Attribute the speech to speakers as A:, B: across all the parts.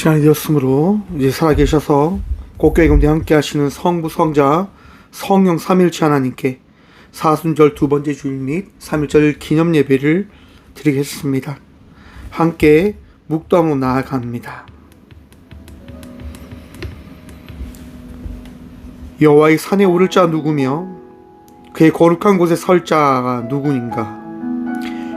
A: 시간이 되었으므로 이제 살아계셔서 꽃교회 가운데 함께 하시는 성부, 성자, 성령 삼일체 하나님께 사순절 두 번째 주일 및 삼일절 기념 예배를 드리겠습니다. 함께 묵도함으로 나아갑니다. 여호와의 산에 오를 자 누구며 그의 거룩한 곳에 설 자가 누구인가?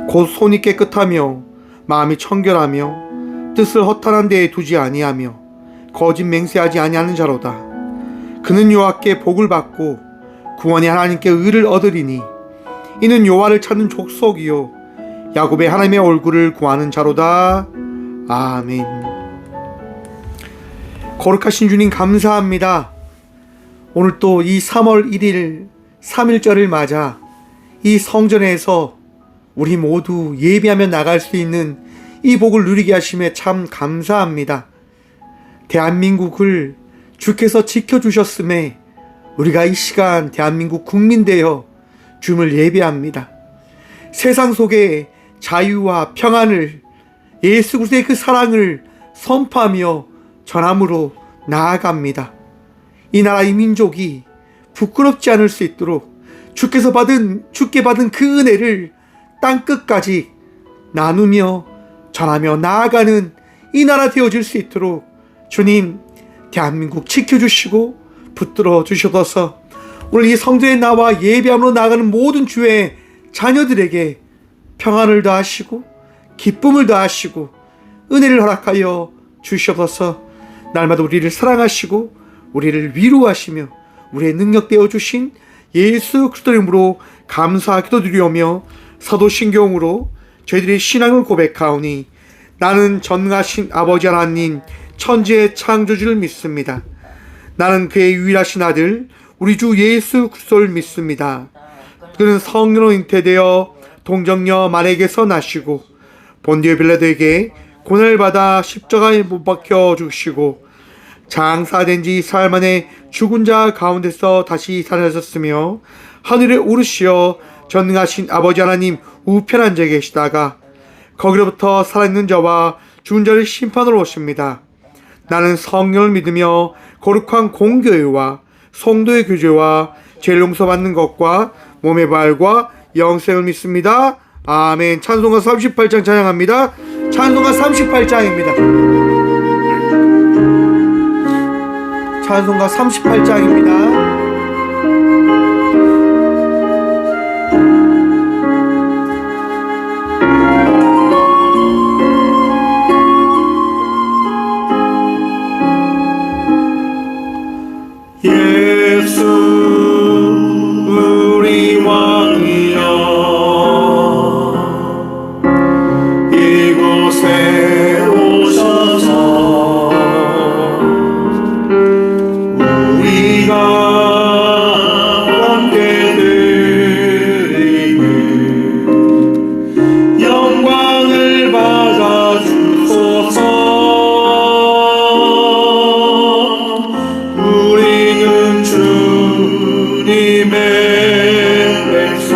A: 곧 손이 깨끗하며 마음이 청결하며 뜻을 허탄한 데에 두지 아니하며 거짓 맹세하지 아니하는 자로다. 그는 여호와께 복을 받고 구원의 하나님께 의를 얻으리니 이는 여호와를 찾는 족속이요 야곱의 하나님의 얼굴을 구하는 자로다. 아멘. 거룩하신 주님 감사합니다. 오늘 또 이 3월 1일 3일절을 맞아 이 성전에서 우리 모두 예배하며 나갈 수 있는 이 복을 누리게 하심에 참 감사합니다. 대한민국을 주께서 지켜주셨음에 우리가 이 시간 대한민국 국민 되어 주님을 예배합니다. 세상 속에 자유와 평안을, 예수 그리스도의 그 사랑을 선포하며 전함으로 나아갑니다. 이 나라 이 민족이 부끄럽지 않을 수 있도록 주께 받은 그 은혜를 땅끝까지 나누며 전하며 나아가는 이 나라 되어질 수 있도록 주님 대한민국 지켜주시고 붙들어 주셔서 오늘 이 성전에 나와 예배함으로 나아가는 모든 주의 자녀들에게 평안을 더하시고 기쁨을 더하시고 은혜를 허락하여 주시옵소서. 날마다 우리를 사랑하시고 우리를 위로하시며 우리의 능력 되어주신 예수 그리스도 이름으로 감사 기도드리오며 사도신경으로 저희들의 신앙을 고백하오니 나는 전능하신 아버지 하나님 천지의 창조주를 믿습니다. 나는 그의 유일하신 아들 우리 주 예수 그리스도를 믿습니다. 그는 성령으로 잉태되어 동정녀 마리아에게서 나시고 본디오 빌라도에게 고난을 받아 십자가에 못 박혀 죽으시고 장사된 지 사흘 만에 죽은 자 가운데서 다시 살아나셨으며 하늘에 오르시어 전능하신 아버지 하나님 우편 앉아 계시다가 거기로부터 살아있는 자와 죽은 자를 심판으로 오십니다. 나는 성령을 믿으며 거룩한 공교회와 성도의 교제와 죄를 용서받는 것과 몸의 부활과 영생을 믿습니다. 아멘. 찬송가 38장 찬양합니다. 찬송가 38장입니다. 찬송가 38장입니다.
B: 예수 우리 왕이여 이곳에 오셔서 우리가 함께 드리는 영광을 받아 주소서. 우리는 주님의 백성,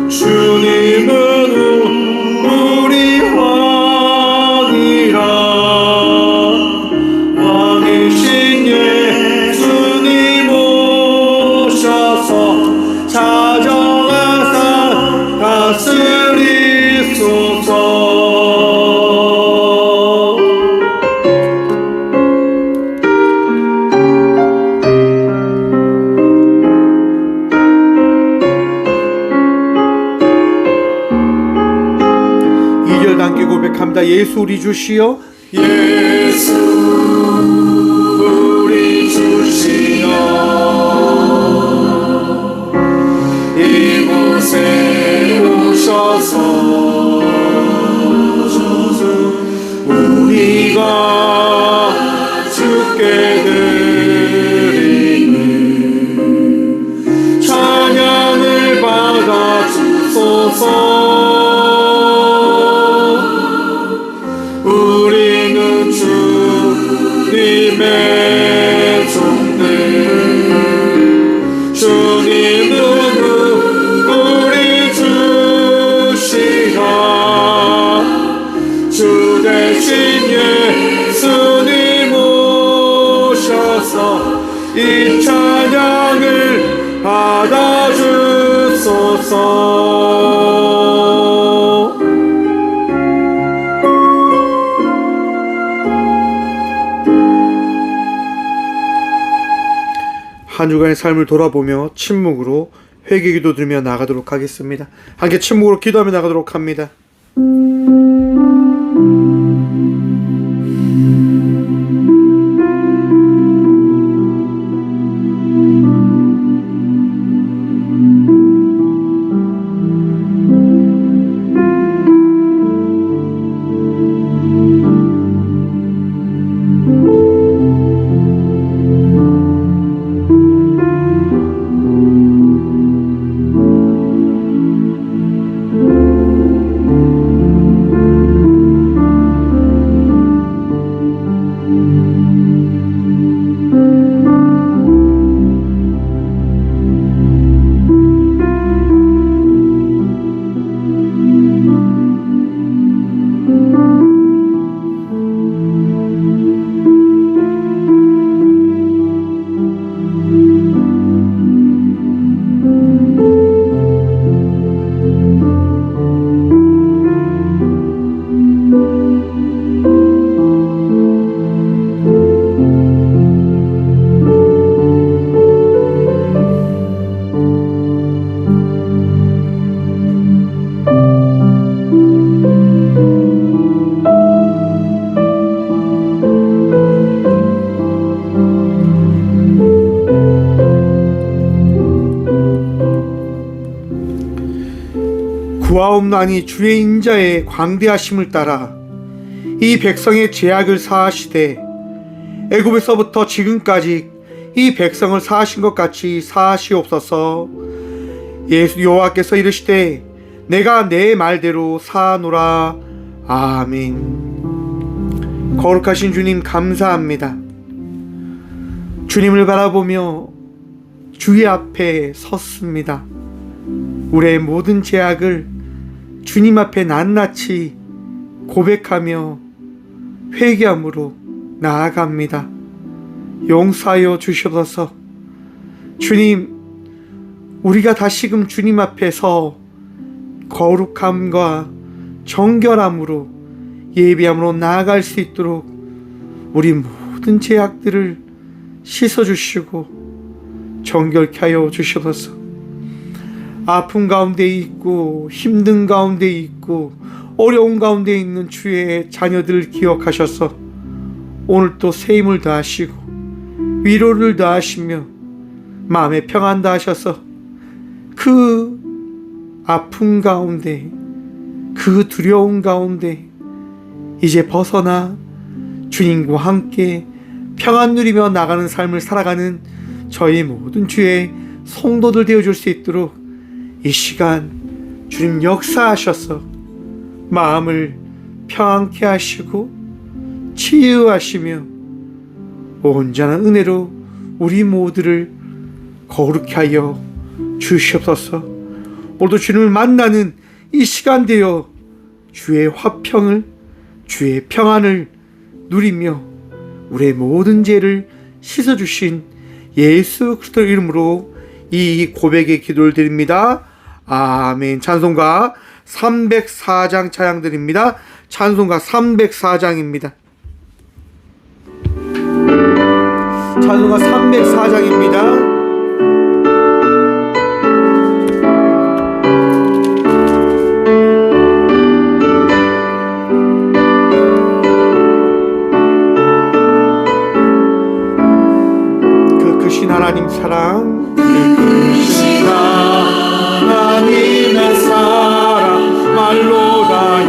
B: 주님은 우리 왕이라. 왕이신 예수님 오셔서 찾아와서 다스리소서.
A: 함께 고백합니다. 예수 우리 주시여
B: 예수 우리 주시여 이곳에 오셔서 우리가 주께 드리는 찬양을 받아 주소서. 우리는 주님의 종들, 주님은 우리 주시라. 주 대신 받아주소서. 이 찬양을 받아주소서.
A: 한 주간의 삶을 돌아보며 침묵으로 회개기도 들며 나가도록 하겠습니다. 함께 침묵으로 기도하며 나가도록 합니다. 구하옵나니 주의 인자의 광대하심을 따라 이 백성의 죄악을 사하시되 애굽에서부터 지금까지 이 백성을 사하신 것 같이 사하시옵소서. 예수 여호와께서 이르시되 내가 내 말대로 사하노라. 아멘. 거룩하신 주님 감사합니다. 주님을 바라보며 주의 앞에 섰습니다. 우리의 모든 죄악을 주님 앞에 낱낱이 고백하며 회개함으로 나아갑니다. 용서하여 주시옵소서. 주님, 우리가 다시금 주님 앞에서 거룩함과 정결함으로 예비함으로 나아갈 수 있도록 우리 모든 죄악들을 씻어주시고 정결케 하여 주시옵소서. 아픔 가운데 있고 힘든 가운데 있고 어려운 가운데 있는 주의 자녀들을 기억하셔서 오늘 또 새 힘을 더하시고 위로를 더하시며 마음의 평안 더하셔서 그 아픔 가운데 그 두려움 가운데 이제 벗어나 주님과 함께 평안 누리며 나가는 삶을 살아가는 저희 모든 주의 성도들 되어줄 수 있도록 이 시간 주님 역사하셔서 마음을 평안케 하시고 치유하시며 온전한 은혜로 우리 모두를 거룩케 하여 주시옵소서. 오늘도 주님을 만나는 이 시간 되어 주의 화평을 주의 평안을 누리며 우리의 모든 죄를 씻어주신 예수 그리스도 이름으로 이 고백의 기도를 드립니다. 아멘. 찬송가 304장 찬양 드립니다. 찬송가 304장입니다. 찬송가 304장입니다. 그 크신 하나님 사랑,
B: 하나님의 사랑 말로 다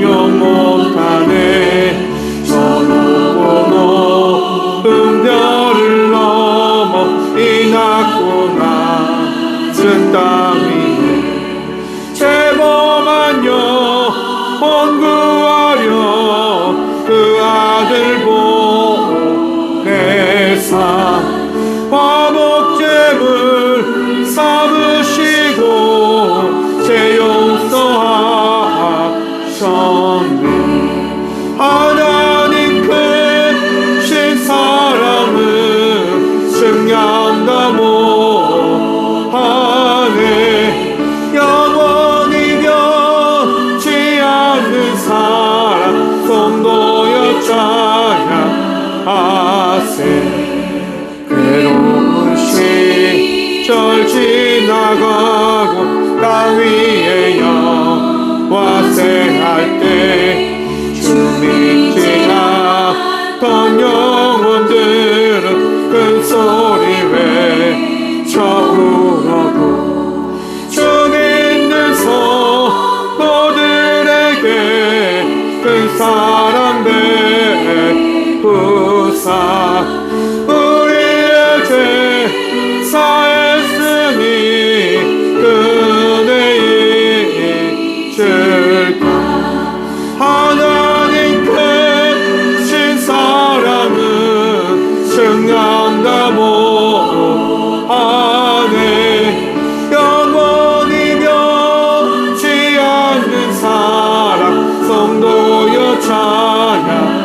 B: 영원하네. 저 높고 높은 별을 넘어 이 낮고 낮은 땅 위에 죄범한 영혼 구하려 그 아들 보내사 화목제물 하세. 괴로운 시절 지나가고 땅 위에 여호와 생할 때 주 믿지 않던 영혼들은 큰 소리 외쳐 울어도 주 믿는 성도들에게 큰 사랑 베푸사 우리의 죄 사했으니 은혜 잊을까. 하나님 크신 사랑은 증명다 못하네. 영원히 변치 않는 사랑 성도여 찬양하세.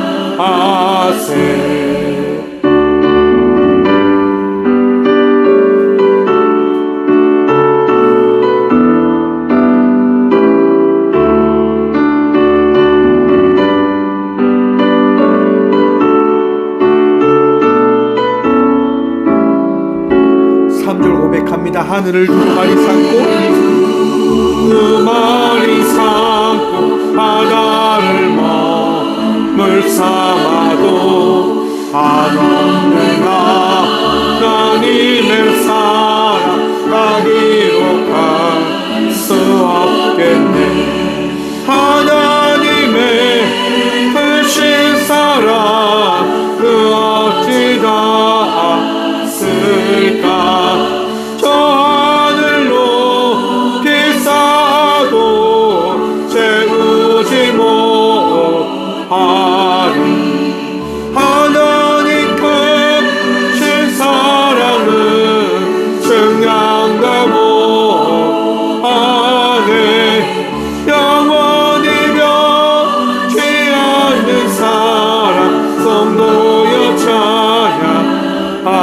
A: 하늘을 두루마리
B: 삼고 바다를 머물 삼아도 한없는 하나님의 사랑 나 기록할 수 없겠네. 하나님의 크신 사랑 그 어찌 닿았을까. 저 하늘로 비싸도 채우지 못하리. 하나님 크신 사랑은 증량다 못하네. 영원히 변치 않는 사랑 성도여 찬양하세.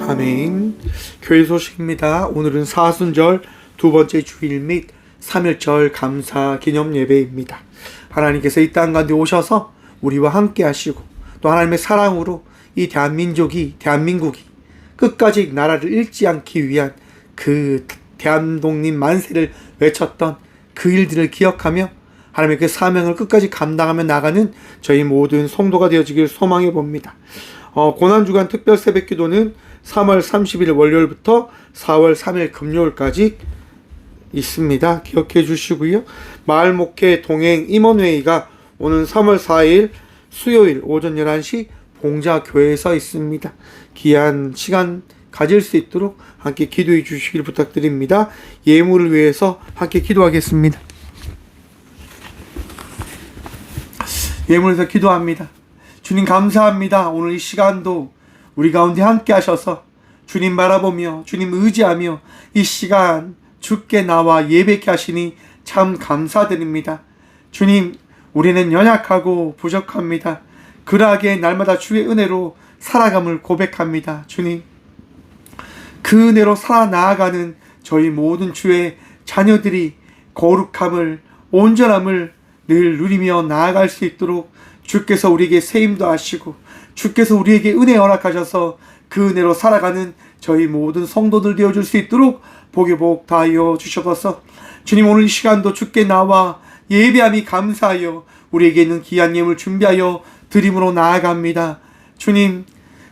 A: 아멘. 교회 소식입니다. 오늘은 사순절 두 번째 주일 및 3일절 감사 기념 예배입니다. 하나님께서 이 땅 가운데 오셔서 우리와 함께 하시고 또 하나님의 사랑으로 이 대한민국이 끝까지 나라를 잃지 않기 위한 그 대한독립 만세를 외쳤던 그 일들을 기억하며 하나님의 그 사명을 끝까지 감당하며 나가는 저희 모든 성도가 되어지길 소망해 봅니다. 고난주간 특별 새벽기도는 3월 30일 월요일부터 4월 3일 금요일까지 있습니다. 기억해 주시고요. 마을목회 동행 임원회의가 오는 3월 4일 수요일 오전 11시 봉자교회에서 있습니다. 귀한 시간 가질 수 있도록 함께 기도해 주시길 부탁드립니다. 예물을 위해서 함께 기도하겠습니다. 예물에서 기도합니다. 주님 감사합니다. 오늘 이 시간도 우리 가운데 함께 하셔서 주님 바라보며 주님 의지하며 이 시간 주께 나와 예배케 하시니 참 감사드립니다. 주님, 우리는 연약하고 부족합니다. 그러하게 날마다 주의 은혜로 살아감을 고백합니다. 주님, 그 은혜로 살아나아가는 저희 모든 주의 자녀들이 거룩함을, 온전함을 늘 누리며 나아갈 수 있도록 주께서 우리에게 세임도 하시고 주께서 우리에게 은혜 허락하셔서 그 은혜로 살아가는 저희 모든 성도들 되어줄 수 있도록 복의 복 다하여 주셔서 주님, 오늘 이 시간도 주께 나와 예배함이 감사하여 우리에게 있는 귀한 예물 준비하여 드림으로 나아갑니다. 주님,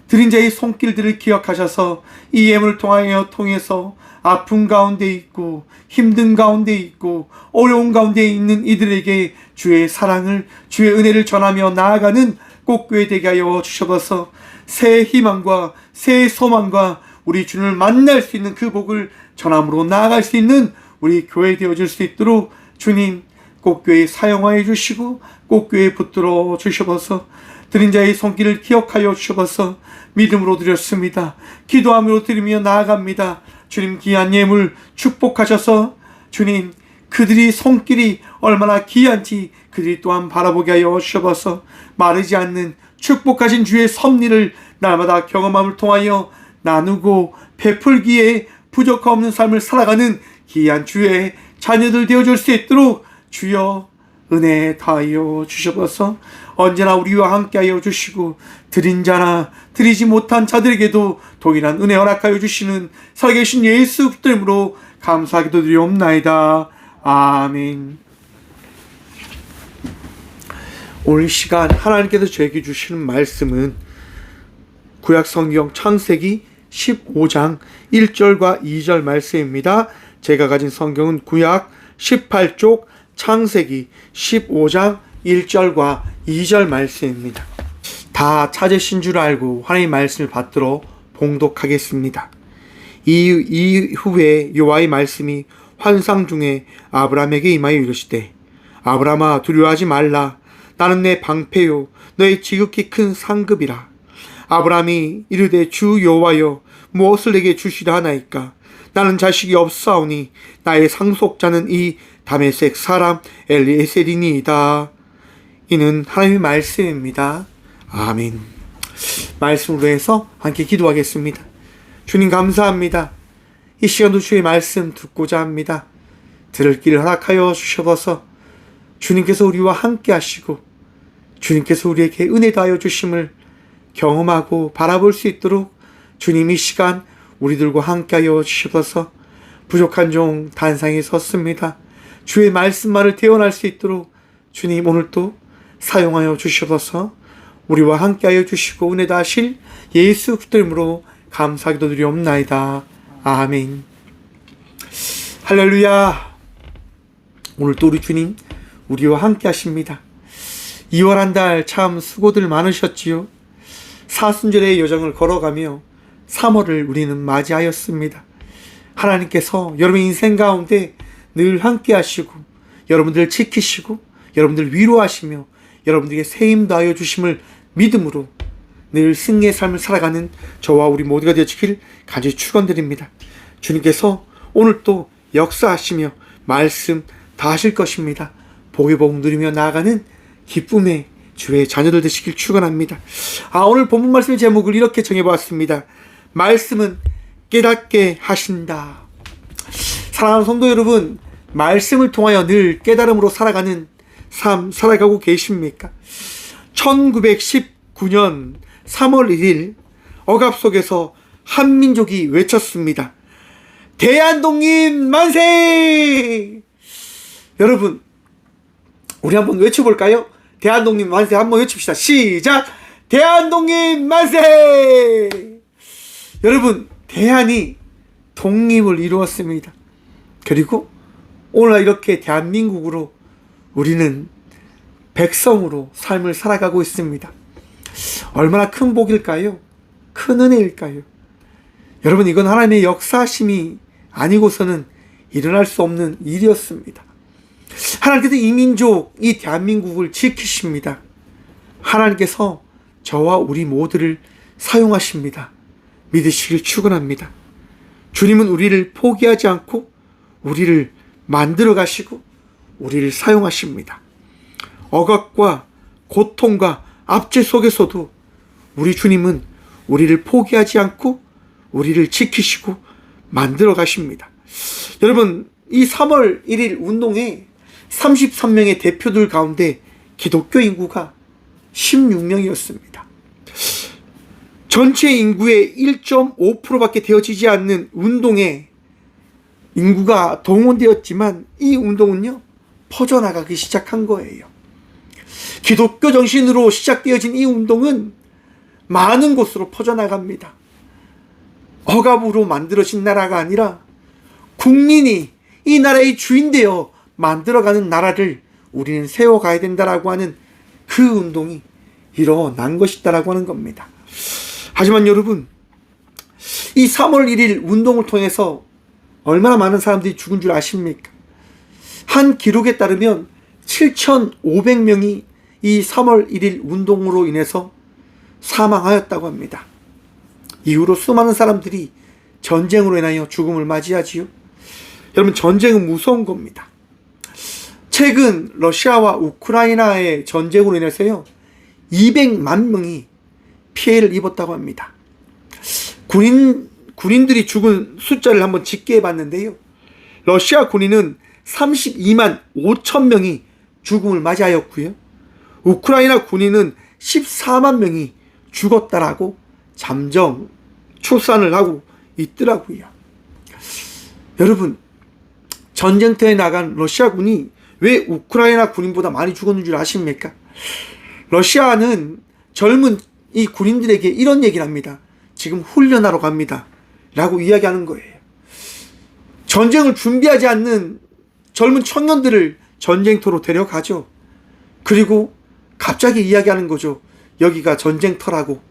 A: 드린 자의 손길들을 기억하셔서 이 예물을 통해서 아픔 가운데 있고 힘든 가운데 있고 어려운 가운데 있는 이들에게 주의 사랑을, 주의 은혜를 전하며 나아가는 꽃교회 되게 하여 주셔서 새 희망과 새 소망과 우리 주님을 만날 수 있는 그 복을 전함으로 나아갈 수 있는 우리 교회 되어줄 수 있도록 주님, 꽃교회 사용하여 주시고 꽃교회 붙들어 주셔서 드린 자의 손길을 기억하여 주셔서 믿음으로 드렸습니다. 기도함으로 드리며 나아갑니다. 주님, 귀한 예물 축복하셔서 주님, 그들이 손길이 얼마나 귀한지 그들이 또한 바라보게 하여 주셔서 마르지 않는 축복하신 주의 섭리를 날마다 경험함을 통하여 나누고 베풀기에 부족함 없는 삶을 살아가는 귀한 주의 자녀들 되어줄 수 있도록 주여 은혜 다하여 주셔서 언제나 우리와 함께하여 주시고 드린 자나 드리지 못한 자들에게도 동일한 은혜 허락하여 주시는 살아계신 예수 그리스도 이름으로 감사하기도 드리옵나이다. 아멘. 오늘 시간 하나님께서 저에게 주시는 말씀은 구약성경 창세기 15장 1절과 2절 말씀입니다. 제가 가진 성경은 구약 18쪽 창세기 15장 1절과 2절 말씀입니다. 다 찾으신 줄 알고 하나님의 말씀을 받들어 봉독하겠습니다. 이후에 여호와의 말씀이 환상 중에 아브라함에게 임하여 이르시되 아브라함아 두려워하지 말라. 나는 내 방패요 너의 지극히 큰 상급이라. 아브라함이 이르되 주 여호와여 무엇을 내게 주시려 하나이까. 나는 자식이 없사오니 나의 상속자는 이 다메섹 사람 엘리에셀이니이다. 이는 하나님의 말씀입니다. 아멘. 말씀으로 해서 함께 기도하겠습니다. 주님 감사합니다. 이 시간도 주의 말씀 듣고자 합니다. 들을 길을 허락하여 주셔서 주님께서 우리와 함께 하시고 주님께서 우리에게 은혜 다하여 주심을 경험하고 바라볼 수 있도록 주님 이 시간 우리들과 함께하여 주셔서 부족한 종 단상에 섰습니다. 주의 말씀만을 태어날 수 있도록 주님 오늘도 사용하여 주셔서 우리와 함께하여 주시고 은혜 다하실 예수 그리스도 이름으로 감사기도 드리옵나이다. 아멘. 할렐루야. 오늘도 우리 주님 우리와 함께 하십니다. 2월 한 달 참 수고들 많으셨지요. 사순절의 여정을 걸어가며 3월을 우리는 맞이하였습니다. 하나님께서 여러분의 인생 가운데 늘 함께 하시고 여러분들을 지키시고 여러분들 위로하시며 여러분들에게 새 힘 다하여 주심을 믿음으로 늘 승리의 삶을 살아가는 저와 우리 모두가 되어지길 간절히 축원드립니다. 주님께서 오늘 또 역사하시며 말씀 다 하실 것입니다. 복의 복 누리며 나아가는 기쁨의 주의 자녀들 되시길 축원합니다. 오늘 본문 말씀의 제목을 이렇게 정해보았습니다. 말씀은 깨닫게 하신다. 사랑하는 성도 여러분, 말씀을 통하여 늘 깨달음으로 살아가는 삶 살아가고 계십니까? 1919년 3월 1일 억압 속에서 한민족이 외쳤습니다. 대한독립 만세! 여러분, 우리 한번 외쳐볼까요? 대한독립 만세 한번 외칩시다. 시작! 대한독립 만세! 여러분, 대한이 독립을 이루었습니다. 그리고 오늘 이렇게 대한민국으로 우리는 백성으로 삶을 살아가고 있습니다. 얼마나 큰 복일까요? 큰 은혜일까요? 여러분, 이건 하나님의 역사심이 아니고서는 일어날 수 없는 일이었습니다. 하나님께서 이 민족, 이 대한민국을 지키십니다. 하나님께서 저와 우리 모두를 사용하십니다. 믿으시길 축원합니다. 주님은 우리를 포기하지 않고 우리를 만들어 가시고 우리를 사용하십니다. 억압과 고통과 압제 속에서도 우리 주님은 우리를 포기하지 않고 우리를 지키시고 만들어 가십니다. 여러분, 이 3월 1일 운동에 33명의 대표들 가운데 기독교 인구가 16명이었습니다. 전체 인구의 1.5%밖에 되어지지 않는 운동에 인구가 동원되었지만 이 운동은요, 퍼져나가기 시작한 거예요. 기독교 정신으로 시작되어진 이 운동은 많은 곳으로 퍼져나갑니다. 억압으로 만들어진 나라가 아니라 국민이 이 나라의 주인 되어 만들어가는 나라를 우리는 세워가야 된다라고 하는 그 운동이 일어난 것이다라고 하는 겁니다. 하지만 여러분, 이 3월 1일 운동을 통해서 얼마나 많은 사람들이 죽은 줄 아십니까? 한 기록에 따르면 7,500명이 이 3월 1일 운동으로 인해서 사망하였다고 합니다. 이후로 수많은 사람들이 전쟁으로 인하여 죽음을 맞이하지요. 여러분, 전쟁은 무서운 겁니다. 최근 러시아와 우크라이나의 전쟁으로 인해서요, 200만 명이 피해를 입었다고 합니다. 군인들이 죽은 숫자를 한번 집계해 봤는데요. 러시아 군인은 32만 5천 명이 죽음을 맞이하였고요. 우크라이나 군인은 14만 명이 죽었다라고 잠정 추산을 하고 있더라고요. 여러분, 전쟁터에 나간 러시아군이 왜 우크라이나 군인보다 많이 죽었는 줄 아십니까? 러시아는 젊은 이 군인들에게 이런 얘기를 합니다. 지금 훈련하러 갑니다 라고 이야기하는 거예요. 전쟁을 준비하지 않는 젊은 청년들을 전쟁터로 데려가죠. 그리고 갑자기 이야기하는 거죠. 여기가 전쟁터라고.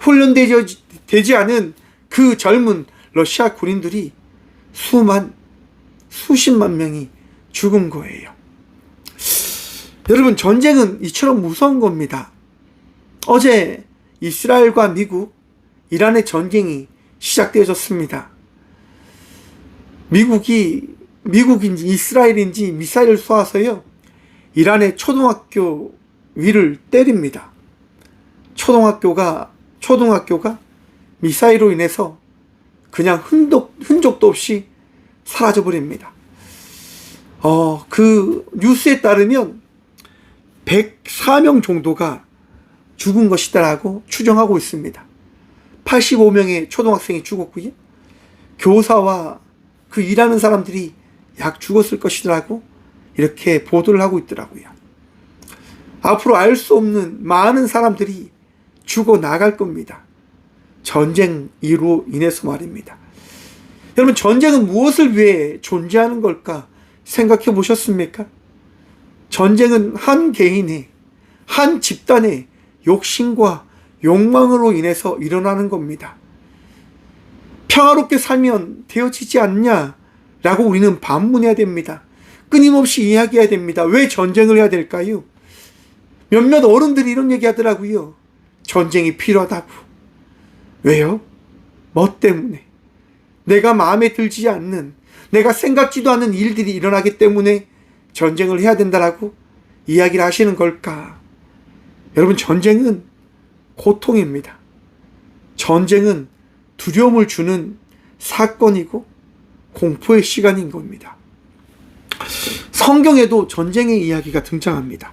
A: 훈련되지 않은 그 젊은 러시아 군인들이 수십만 명이 죽은 거예요. 여러분, 전쟁은 이처럼 무서운 겁니다. 어제 이스라엘과 미국, 이란의 전쟁이 시작되어졌습니다. 미국인지 이스라엘인지 미사일을 쏘아서요, 이란의 초등학교 위를 때립니다. 초등학교가 미사일로 인해서 그냥 흔적도 없이 사라져버립니다. 그 뉴스에 따르면 104명 정도가 죽은 것이다라고 추정하고 있습니다. 85명의 초등학생이 죽었고요. 교사와 그 일하는 사람들이 약 죽었을 것이라고 이렇게 보도를 하고 있더라고요. 앞으로 알 수 없는 많은 사람들이 죽어 나갈 겁니다. 전쟁으로 인해서 말입니다. 여러분, 전쟁은 무엇을 위해 존재하는 걸까 생각해 보셨습니까? 전쟁은 한 개인의, 한 집단의 욕심과 욕망으로 인해서 일어나는 겁니다. 평화롭게 살면 되어지지 않냐라고 우리는 반문해야 됩니다. 끊임없이 이야기해야 됩니다. 왜 전쟁을 해야 될까요? 몇몇 어른들이 이런 얘기 하더라고요. 전쟁이 필요하다고. 왜요? 뭐 때문에? 내가 마음에 들지 않는, 내가 생각지도 않는 일들이 일어나기 때문에 전쟁을 해야 된다라고 이야기를 하시는 걸까? 여러분, 전쟁은 고통입니다. 전쟁은 두려움을 주는 사건이고 공포의 시간인 겁니다. 성경에도 전쟁의 이야기가 등장합니다.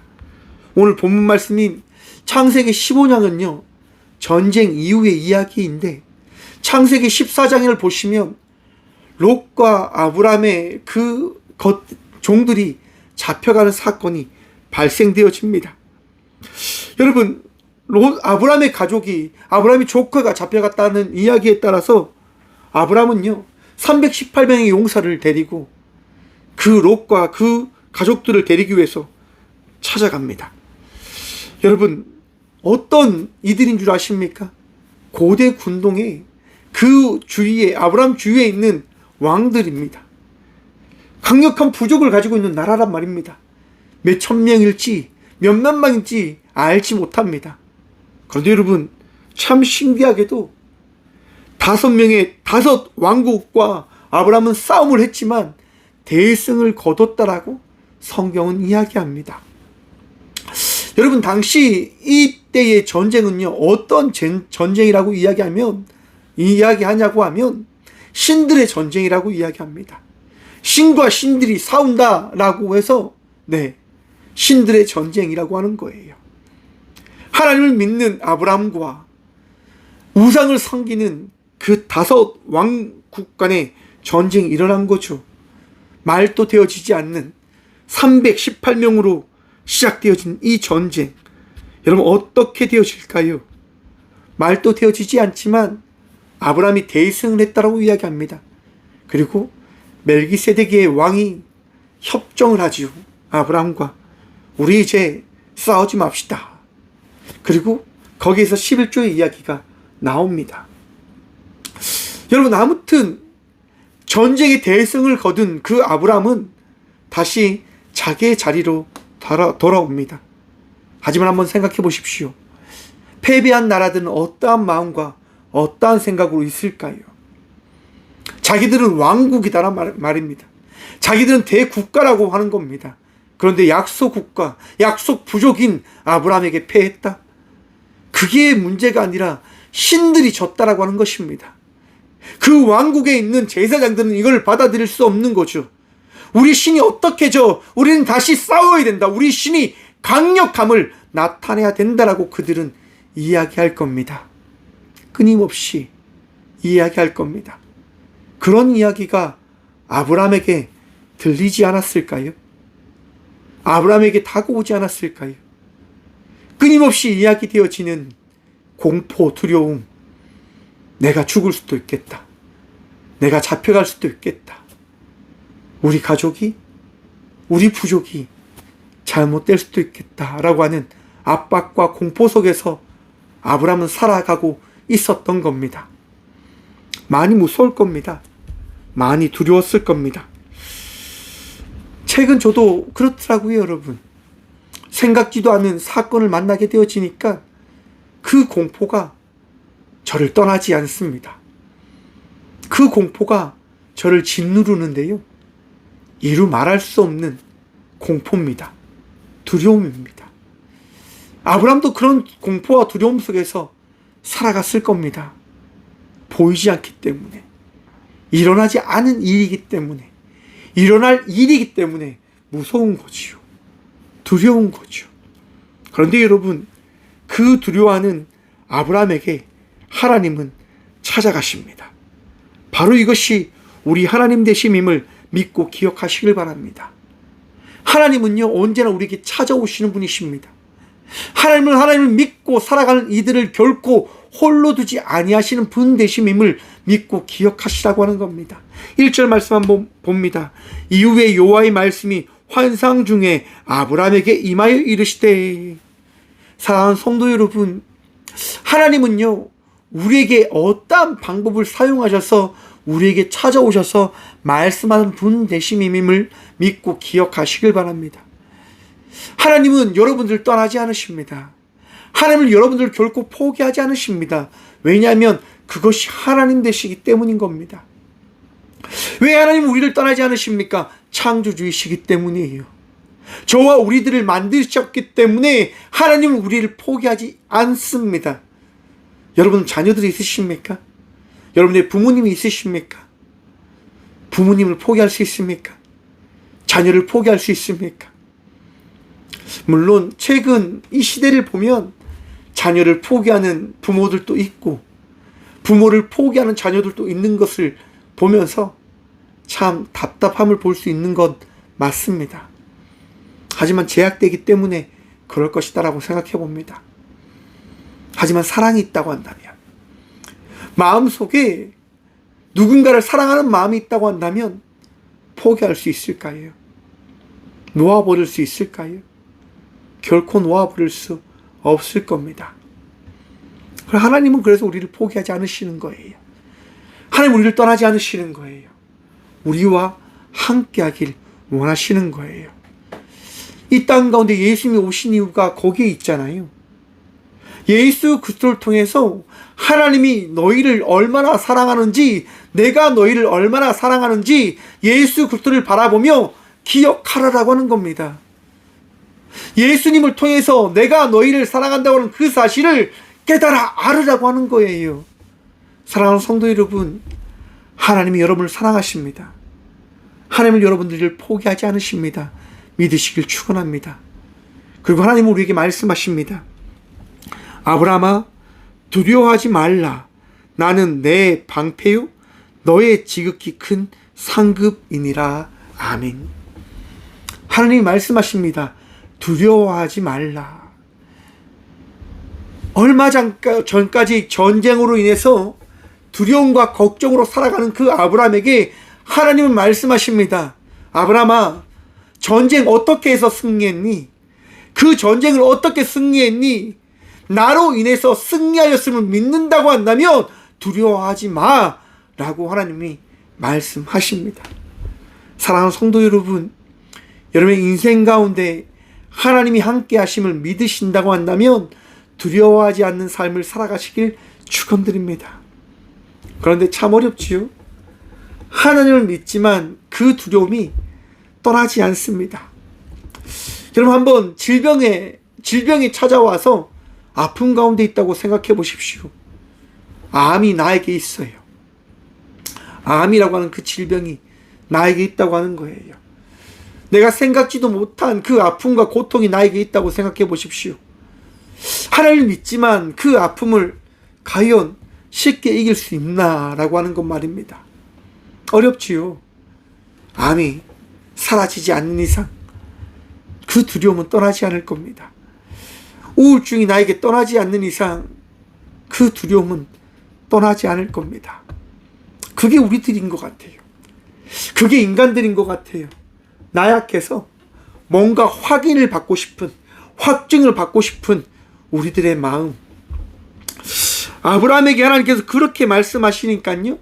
A: 오늘 본문 말씀인 창세기 15장은요, 전쟁 이후의 이야기인데, 창세기 14장을 보시면 롯과 아브람의 그 종들이 잡혀가는 사건이 발생되어집니다. 여러분, 아브람의 조카가 잡혀갔다는 이야기에 따라서 아브람은요, 318명의 용사를 데리고 그 롯과 그 가족들을 데리기 위해서 찾아갑니다. 여러분, 어떤 이들인 줄 아십니까? 고대 군동의 그 주위에, 아브람 주위에 있는 왕들입니다. 강력한 부족을 가지고 있는 나라란 말입니다. 몇 천 명일지 몇만 명일지 알지 못합니다. 그런데 여러분, 참 신기하게도 5 왕국과 아브람은 싸움을 했지만 대승을 거뒀다라고 성경은 이야기합니다. 여러분, 당시 이때의 전쟁은요, 어떤 전쟁이라고 이야기하냐고 하면 신들의 전쟁이라고 이야기합니다. 신과 신들이 싸운다라고 해서 신들의 전쟁이라고 하는 거예요. 하나님을 믿는 아브라함과 우상을 섬기는 그 5 왕국 간의 전쟁이 일어난 거죠. 말도 되어지지 않는 318명으로 시작되어진 이 전쟁, 여러분, 어떻게 되어질까요? 말도 되어지지 않지만 아브라함이 대승을 했다라고 이야기합니다. 그리고 멜기세덱의 왕이 협정을 하지요. 아브라함과 우리 이제 싸우지 맙시다. 그리고 거기에서 11조의 이야기가 나옵니다. 여러분, 아무튼 전쟁의 대승을 거둔 그 아브라함은 다시 자기의 자리로 돌아옵니다. 하지만 한번 생각해 보십시오. 패배한 나라들은 어떠한 마음과 어떠한 생각으로 있을까요? 자기들은 왕국이다란 말입니다. 자기들은 대국가라고 하는 겁니다. 그런데 약소국가, 약속 부족인 아브라함에게 패했다. 그게 문제가 아니라 신들이 졌다라고 하는 것입니다. 그 왕국에 있는 제사장들은 이걸 받아들일 수 없는 거죠. 우리 신이 어떻게 우리는 다시 싸워야 된다. 우리 신이 강력함을 나타내야 된다라고 그들은 이야기할 겁니다. 끊임없이 이야기할 겁니다. 그런 이야기가 아브라함에게 들리지 않았을까요? 아브라함에게 다가오지 않았을까요? 끊임없이 이야기되어지는 공포, 두려움. 내가 죽을 수도 있겠다. 내가 잡혀갈 수도 있겠다. 우리 가족이, 우리 부족이 잘못될 수도 있겠다라고 하는 압박과 공포 속에서 아브라함은 살아가고 있었던 겁니다. 많이 무서울 겁니다. 많이 두려웠을 겁니다. 최근 저도 그렇더라고요, 여러분. 생각지도 않은 사건을 만나게 되어지니까 그 공포가 저를 떠나지 않습니다. 그 공포가 저를 짓누르는데요. 이루 말할 수 없는 공포입니다. 두려움입니다. 아브라함도 그런 공포와 두려움 속에서 살아갔을 겁니다. 보이지 않기 때문에, 일어나지 않은 일이기 때문에, 일어날 일이기 때문에 무서운 거지요. 두려운 거죠. 그런데 여러분, 그 두려워하는 아브라함에게 하나님은 찾아가십니다. 바로 이것이 우리 하나님 되심임을 믿고 기억하시길 바랍니다. 하나님은요, 언제나 우리에게 찾아오시는 분이십니다. 하나님을 믿고 살아가는 이들을 결코 홀로 두지 아니하시는 분 되심임을 믿고 기억하시라고 하는 겁니다. 1절 말씀 한번 봅니다. 이후에 여호와의 말씀이 환상 중에 아브라함에게 임하여 이르시되. 사랑하는 성도 여러분, 하나님은요, 우리에게 어떠한 방법을 사용하셔서 우리에게 찾아오셔서 말씀하는 분 되심임을 믿고 기억하시길 바랍니다. 하나님은 여러분들 떠나지 않으십니다. 하나님은 여러분들 결코 포기하지 않으십니다. 왜냐하면 그것이 하나님 되시기 때문인 겁니다. 왜 하나님은 우리를 떠나지 않으십니까? 창조주이시기 때문이에요. 저와 우리들을 만드셨기 때문에 하나님은 우리를 포기하지 않습니다. 여러분 자녀들이 있으십니까? 여러분의 부모님이 있으십니까? 부모님을 포기할 수 있습니까? 자녀를 포기할 수 있습니까? 물론 최근 이 시대를 보면 자녀를 포기하는 부모들도 있고 부모를 포기하는 자녀들도 있는 것을 보면서 참 답답함을 볼 수 있는 건 맞습니다. 하지만 제약되기 때문에 그럴 것이다라고 생각해 봅니다. 하지만 사랑이 있다고 한다면, 마음속에 누군가를 사랑하는 마음이 있다고 한다면 포기할 수 있을까요? 놓아버릴 수 있을까요? 결코 놓아버릴 수 없을 겁니다. 하나님은 그래서 우리를 포기하지 않으시는 거예요. 하나님 우리를 떠나지 않으시는 거예요. 우리와 함께하길 원하시는 거예요. 이 땅 가운데 예수님이 오신 이유가 거기에 있잖아요. 예수 그리스도를 통해서 하나님이 너희를 얼마나 사랑하는지, 내가 너희를 얼마나 사랑하는지 예수 그리스도를 바라보며 기억하라라고 하는 겁니다. 예수님을 통해서 내가 너희를 사랑한다고 하는 그 사실을 깨달아 알으라고 하는 거예요. 사랑하는 성도 여러분, 하나님이 여러분을 사랑하십니다. 하나님은 여러분들을 포기하지 않으십니다. 믿으시길 축원합니다. 그리고 하나님은 우리에게 말씀하십니다. 아브라함아, 두려워하지 말라. 나는 내 방패요 너의 지극히 큰 상급이니라. 아멘. 하나님이 말씀하십니다. 두려워하지 말라. 얼마 전까지 전쟁으로 인해서 두려움과 걱정으로 살아가는 그 아브라함에게 하나님은 말씀하십니다. 아브라함아, 전쟁 어떻게 해서 승리했니? 그 전쟁을 어떻게 승리했니? 나로 인해서 승리하였음을 믿는다고 한다면 두려워하지 마 라고 하나님이 말씀하십니다. 사랑하는 성도 여러분, 여러분의 인생 가운데 하나님이 함께 하심을 믿으신다고 한다면 두려워하지 않는 삶을 살아가시길 축원드립니다. 그런데 참 어렵지요. 하나님을 믿지만 그 두려움이 떠나지 않습니다. 여러분 한번 질병이 찾아와서 아픔 가운데 있다고 생각해 보십시오. 암이 나에게 있어요. 암이라고 하는 그 질병이 나에게 있다고 하는 거예요. 내가 생각지도 못한 그 아픔과 고통이 나에게 있다고 생각해 보십시오. 하나님을 믿지만 그 아픔을 과연 쉽게 이길 수 있나라고 하는 것 말입니다. 어렵지요. 암이 사라지지 않는 이상 그 두려움은 떠나지 않을 겁니다. 우울증이 나에게 떠나지 않는 이상 그 두려움은 떠나지 않을 겁니다. 그게 우리들인 것 같아요. 그게 인간들인 것 같아요. 나약해서 뭔가 확인을 받고 싶은, 확증을 받고 싶은 우리들의 마음. 아브라함에게 하나님께서 그렇게 말씀하시니까요,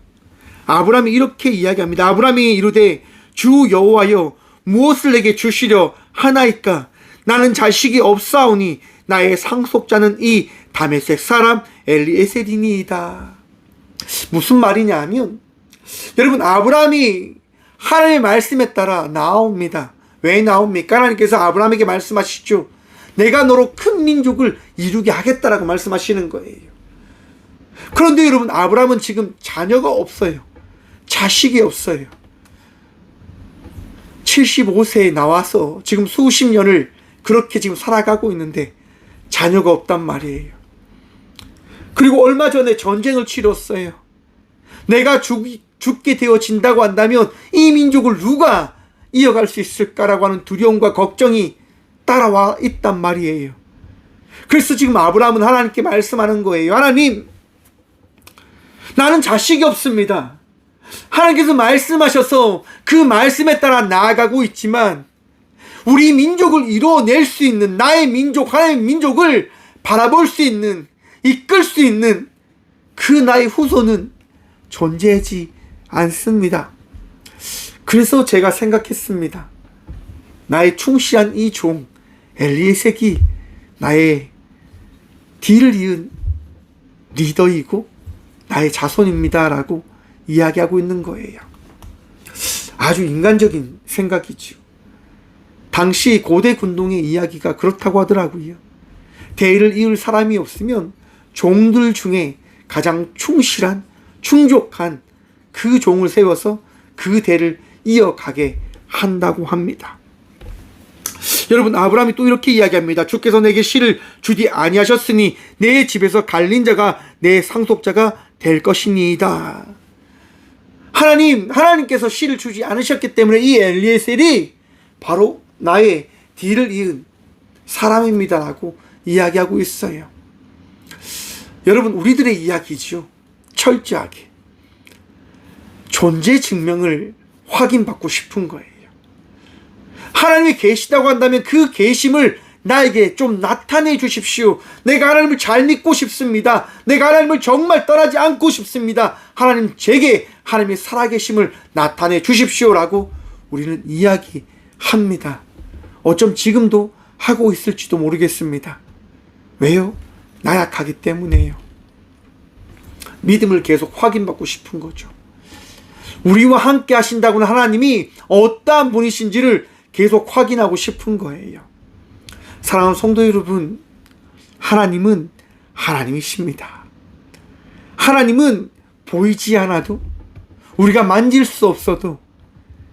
A: 아브라함이 이렇게 이야기합니다. 아브라함이 이르되 주 여호와여 무엇을 내게 주시려 하나이까? 나는 자식이 없사오니 나의 상속자는 이 다메섹 사람 엘리에셀이니이다. 무슨 말이냐 하면, 여러분, 아브라함이 하나님의 말씀에 따라 나옵니다. 왜 나옵니까? 하나님께서 아브라함에게 말씀하시죠. 내가 너로 큰 민족을 이루게 하겠다라고 말씀하시는 거예요. 그런데 여러분, 아브라함은 지금 자녀가 없어요. 자식이 없어요. 75세에 나와서 지금 수십 년을 그렇게 지금 살아가고 있는데 자녀가 없단 말이에요. 그리고 얼마 전에 전쟁을 치렀어요. 내가 죽게 되어진다고 한다면 이 민족을 누가 이어갈 수 있을까라고 하는 두려움과 걱정이 따라와 있단 말이에요. 그래서 지금 아브라함은 하나님께 말씀하는 거예요. 하나님, 나는 자식이 없습니다. 하나님께서 말씀하셔서 그 말씀에 따라 나아가고 있지만 우리 민족을 이루어낼 수 있는, 나의 민족, 하나님의 민족을 바라볼 수 있는, 이끌 수 있는 그 나의 후손은 존재하지 않습니다. 그래서 제가 생각했습니다. 나의 충실한 이 종 엘리에셀이 나의 뒤를 이은 리더이고 나의 자손입니다 라고 이야기하고 있는 거예요. 아주 인간적인 생각이죠. 당시 고대 군동의 이야기가 그렇다고 하더라고요. 대의를 이을 사람이 없으면 종들 중에 가장 충실한, 충족한 그 종을 세워서 그 대를 이어가게 한다고 합니다. 여러분, 아브라함이 또 이렇게 이야기합니다. 주께서 내게 씨를 주지 아니하셨으니 내 집에서 갈린 자가 내 상속자가 될 것이니이다. 하나님께서 씨를 주지 않으셨기 때문에 이 엘리에셀이 바로 나의 뒤를 이은 사람입니다라고 이야기하고 있어요. 여러분, 우리들의 이야기죠. 철저하게 존재 증명을 확인받고 싶은 거예요. 하나님이 계시다고 한다면 그 계심을 나에게 좀 나타내 주십시오. 내가 하나님을 잘 믿고 싶습니다. 내가 하나님을 정말 떠나지 않고 싶습니다. 하나님, 제게 하나님의 살아계심을 나타내 주십시오라고 우리는 이야기합니다. 어쩜 지금도 하고 있을지도 모르겠습니다. 왜요? 나약하기 때문에요. 믿음을 계속 확인받고 싶은 거죠. 우리와 함께 하신다고는 하나님이 어떠한 분이신지를 계속 확인하고 싶은 거예요. 사랑하는 성도 여러분, 하나님은 하나님이십니다. 하나님은 보이지 않아도, 우리가 만질 수 없어도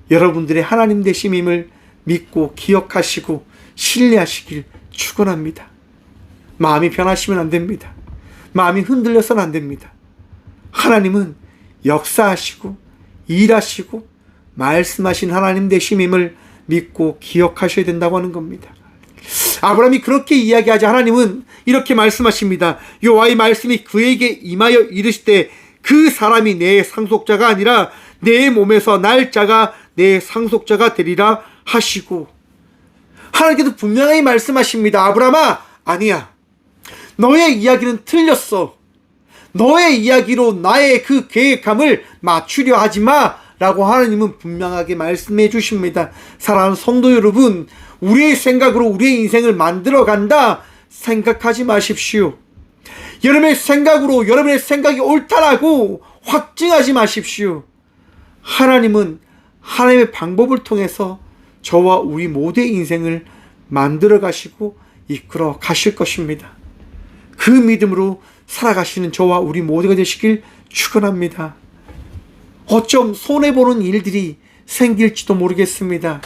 A: 여러분들의 하나님 되심임을 믿고 기억하시고 신뢰하시길 축원합니다. 마음이 변하시면 안 됩니다. 마음이 흔들려서는 안 됩니다. 하나님은 역사하시고 일하시고 말씀하신 하나님 되심임을 믿고 기억하셔야 된다고 하는 겁니다. 아브라함이 그렇게 이야기하자 하나님은 이렇게 말씀하십니다. 여호와의 말씀이 그에게 임하여 이르시되 그 사람이 내 상속자가 아니라 내 몸에서 날 자가 내 상속자가 되리라 하시고, 하나님께서 분명히 말씀하십니다. 아브라함아, 아니야. 너의 이야기는 틀렸어. 너의 이야기로 나의 그 계획함을 맞추려 하지 마 라고 하나님은 분명하게 말씀해 주십니다. 사랑하는 성도 여러분, 우리의 생각으로 우리의 인생을 만들어 간다 생각하지 마십시오. 여러분의 생각으로 여러분의 생각이 옳다라고 확증하지 마십시오. 하나님은 하나님의 방법을 통해서 저와 우리 모두의 인생을 만들어 가시고 이끌어 가실 것입니다. 그 믿음으로 살아가시는 저와 우리 모두가 되시길 축원합니다. 어쩜 손해보는 일들이 생길지도 모르겠습니다.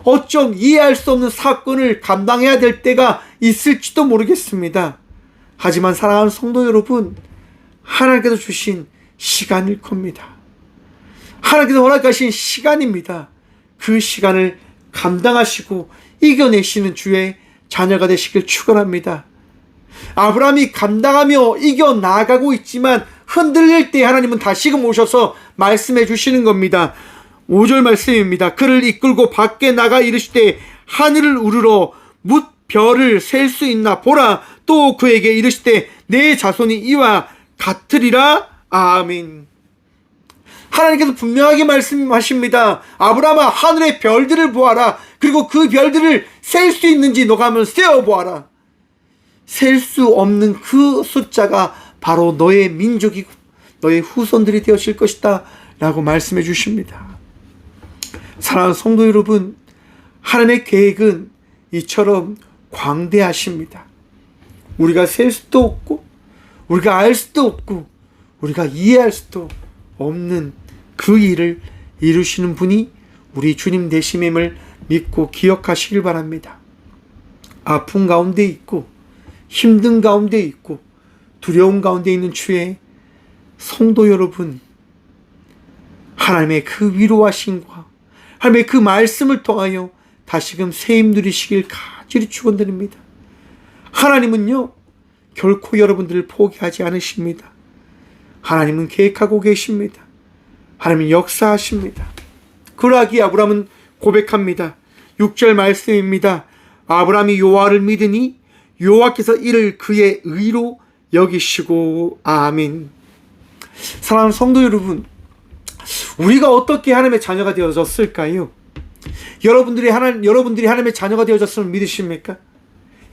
A: 어쩜 이해할 수 없는 사건을 감당해야 될 때가 있을지도 모르겠습니다. 하지만 사랑하는 성도 여러분, 하나님께서 주신 시간일 겁니다. 하나님께서 허락하신 시간입니다. 그 시간을 감당하시고 이겨내시는 주의 자녀가 되시길 축원합니다. 아브라함이 감당하며 이겨나가고 있지만 흔들릴 때 하나님은 다시금 오셔서 말씀해 주시는 겁니다. 5절 말씀입니다. 그를 이끌고 밖에 나가 이르시되 하늘을 우러러 뭇 별을 셀 수 있나 보라. 또 그에게 이르시되 내 자손이 이와 같으리라. 아멘. 하나님께서 분명하게 말씀하십니다. 아브라함아, 하늘의 별들을 보아라. 그리고 그 별들을 셀 수 있는지 너가 한번 세어보아라. 셀 수 없는 그 숫자가 바로 너의 민족이고 너의 후손들이 되어질 것이다 라고 말씀해 주십니다. 사랑하는 성도 여러분, 하나님의 계획은 이처럼 광대하십니다. 우리가 셀 수도 없고 우리가 알 수도 없고 우리가 이해할 수도 없는 그 일을 이루시는 분이 우리 주님 되심임을 믿고 기억하시길 바랍니다. 아픔 가운데 있고 힘든 가운데 있고 두려움 가운데 있는 주의 성도 여러분, 하나님의 그 위로하심과 하나님의 그 말씀을 통하여 다시금 새 힘 누리시길 간절히 축원드립니다. 하나님은요, 결코 여러분들을 포기하지 않으십니다. 하나님은 계획하고 계십니다. 하나님은 역사하십니다. 그러하기에 아브라함은 고백합니다. 6절 말씀입니다. 아브라함이 여호와를 믿으니 여호와께서 이를 그의 의로 여기시고. 아멘. 사랑하는 성도 여러분, 우리가 어떻게 하나님의 자녀가 되어졌을까요? 여러분들이 하나님의 자녀가 되어졌음을 믿으십니까?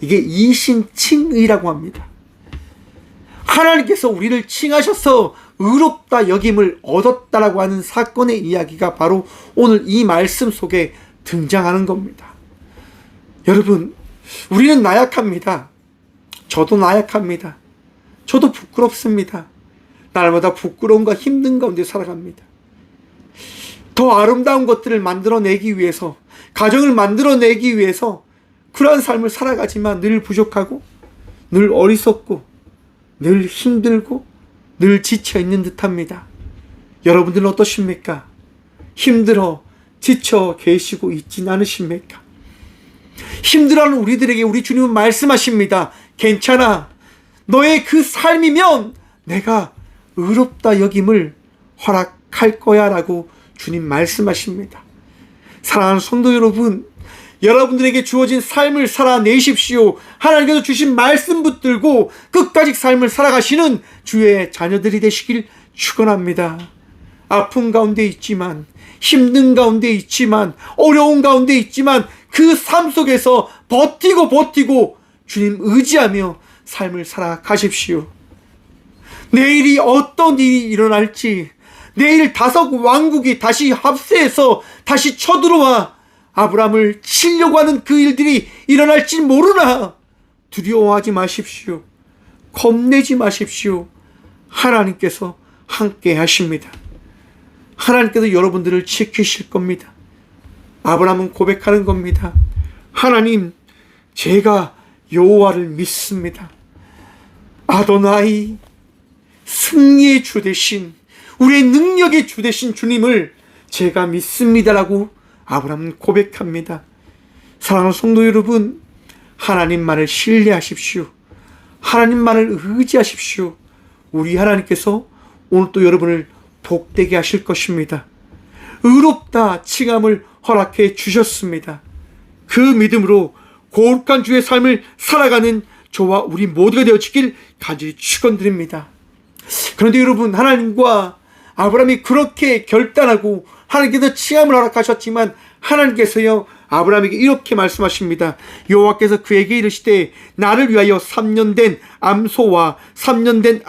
A: 이게 이신칭의라고 합니다. 하나님께서 우리를 칭하셔서 의롭다 여김을 얻었다라고 하는 사건의 이야기가 바로 오늘 이 말씀 속에 등장하는 겁니다. 여러분, 우리는 나약합니다. 저도 나약합니다. 저도 부끄럽습니다. 날마다 부끄러움과 힘든 가운데 살아갑니다. 더 아름다운 것들을 만들어내기 위해서, 가정을 만들어내기 위해서 그러한 삶을 살아가지만 늘 부족하고 늘 어리석고 늘 힘들고 늘 지쳐있는 듯합니다. 여러분들은 어떠십니까? 힘들어 지쳐 계시고 있진 않으십니까? 힘들어하는 우리들에게 우리 주님은 말씀하십니다. 괜찮아. 너의 그 삶이면 내가 의롭다 여김을 허락할 거야 라고 주님 말씀하십니다. 사랑하는 성도 여러분, 여러분들에게 주어진 삶을 살아내십시오. 하나님께서 주신 말씀 붙들고 끝까지 삶을 살아가시는 주의 자녀들이 되시길 축원합니다. 아픔 가운데 있지만, 힘든 가운데 있지만, 어려운 가운데 있지만 그 삶 속에서 버티고 주님 의지하며 삶을 살아가십시오. 내일이 어떤 일이 일어날지, 내일 다섯 왕국이 다시 합세해서 다시 쳐들어와 아브라함을 치려고 하는 그 일들이 일어날지 모르나 두려워하지 마십시오. 겁내지 마십시오. 하나님께서 함께 하십니다. 하나님께서 여러분들을 지키실 겁니다. 아브라함은 고백하는 겁니다. 하나님, 제가 여호와를 믿습니다. 아도나이, 승리의 주 되신, 우리의 능력의 주 되신 주님을 제가 믿습니다라고 아브라함은 고백합니다. 사랑하는 성도 여러분, 하나님만을 신뢰하십시오. 하나님만을 의지하십시오. 우리 하나님께서 오늘 또 여러분을 복되게 하실 것입니다. 의롭다 칭함을 허락해 주셨습니다. 그 믿음으로 거룩한 주의 삶을 살아가는 저와 우리 모두가 되어지길 간절히 축원드립니다. 그런데 여러분, 하나님과 아브라함이 그렇게 결단하고 하나님께서 칭함을 허락하셨지만 하나님께서요 아브라함에게 이렇게 말씀하십니다. 여호와께서 그에게 이르시되 나를 위하여 3년 된 암소와 3년 된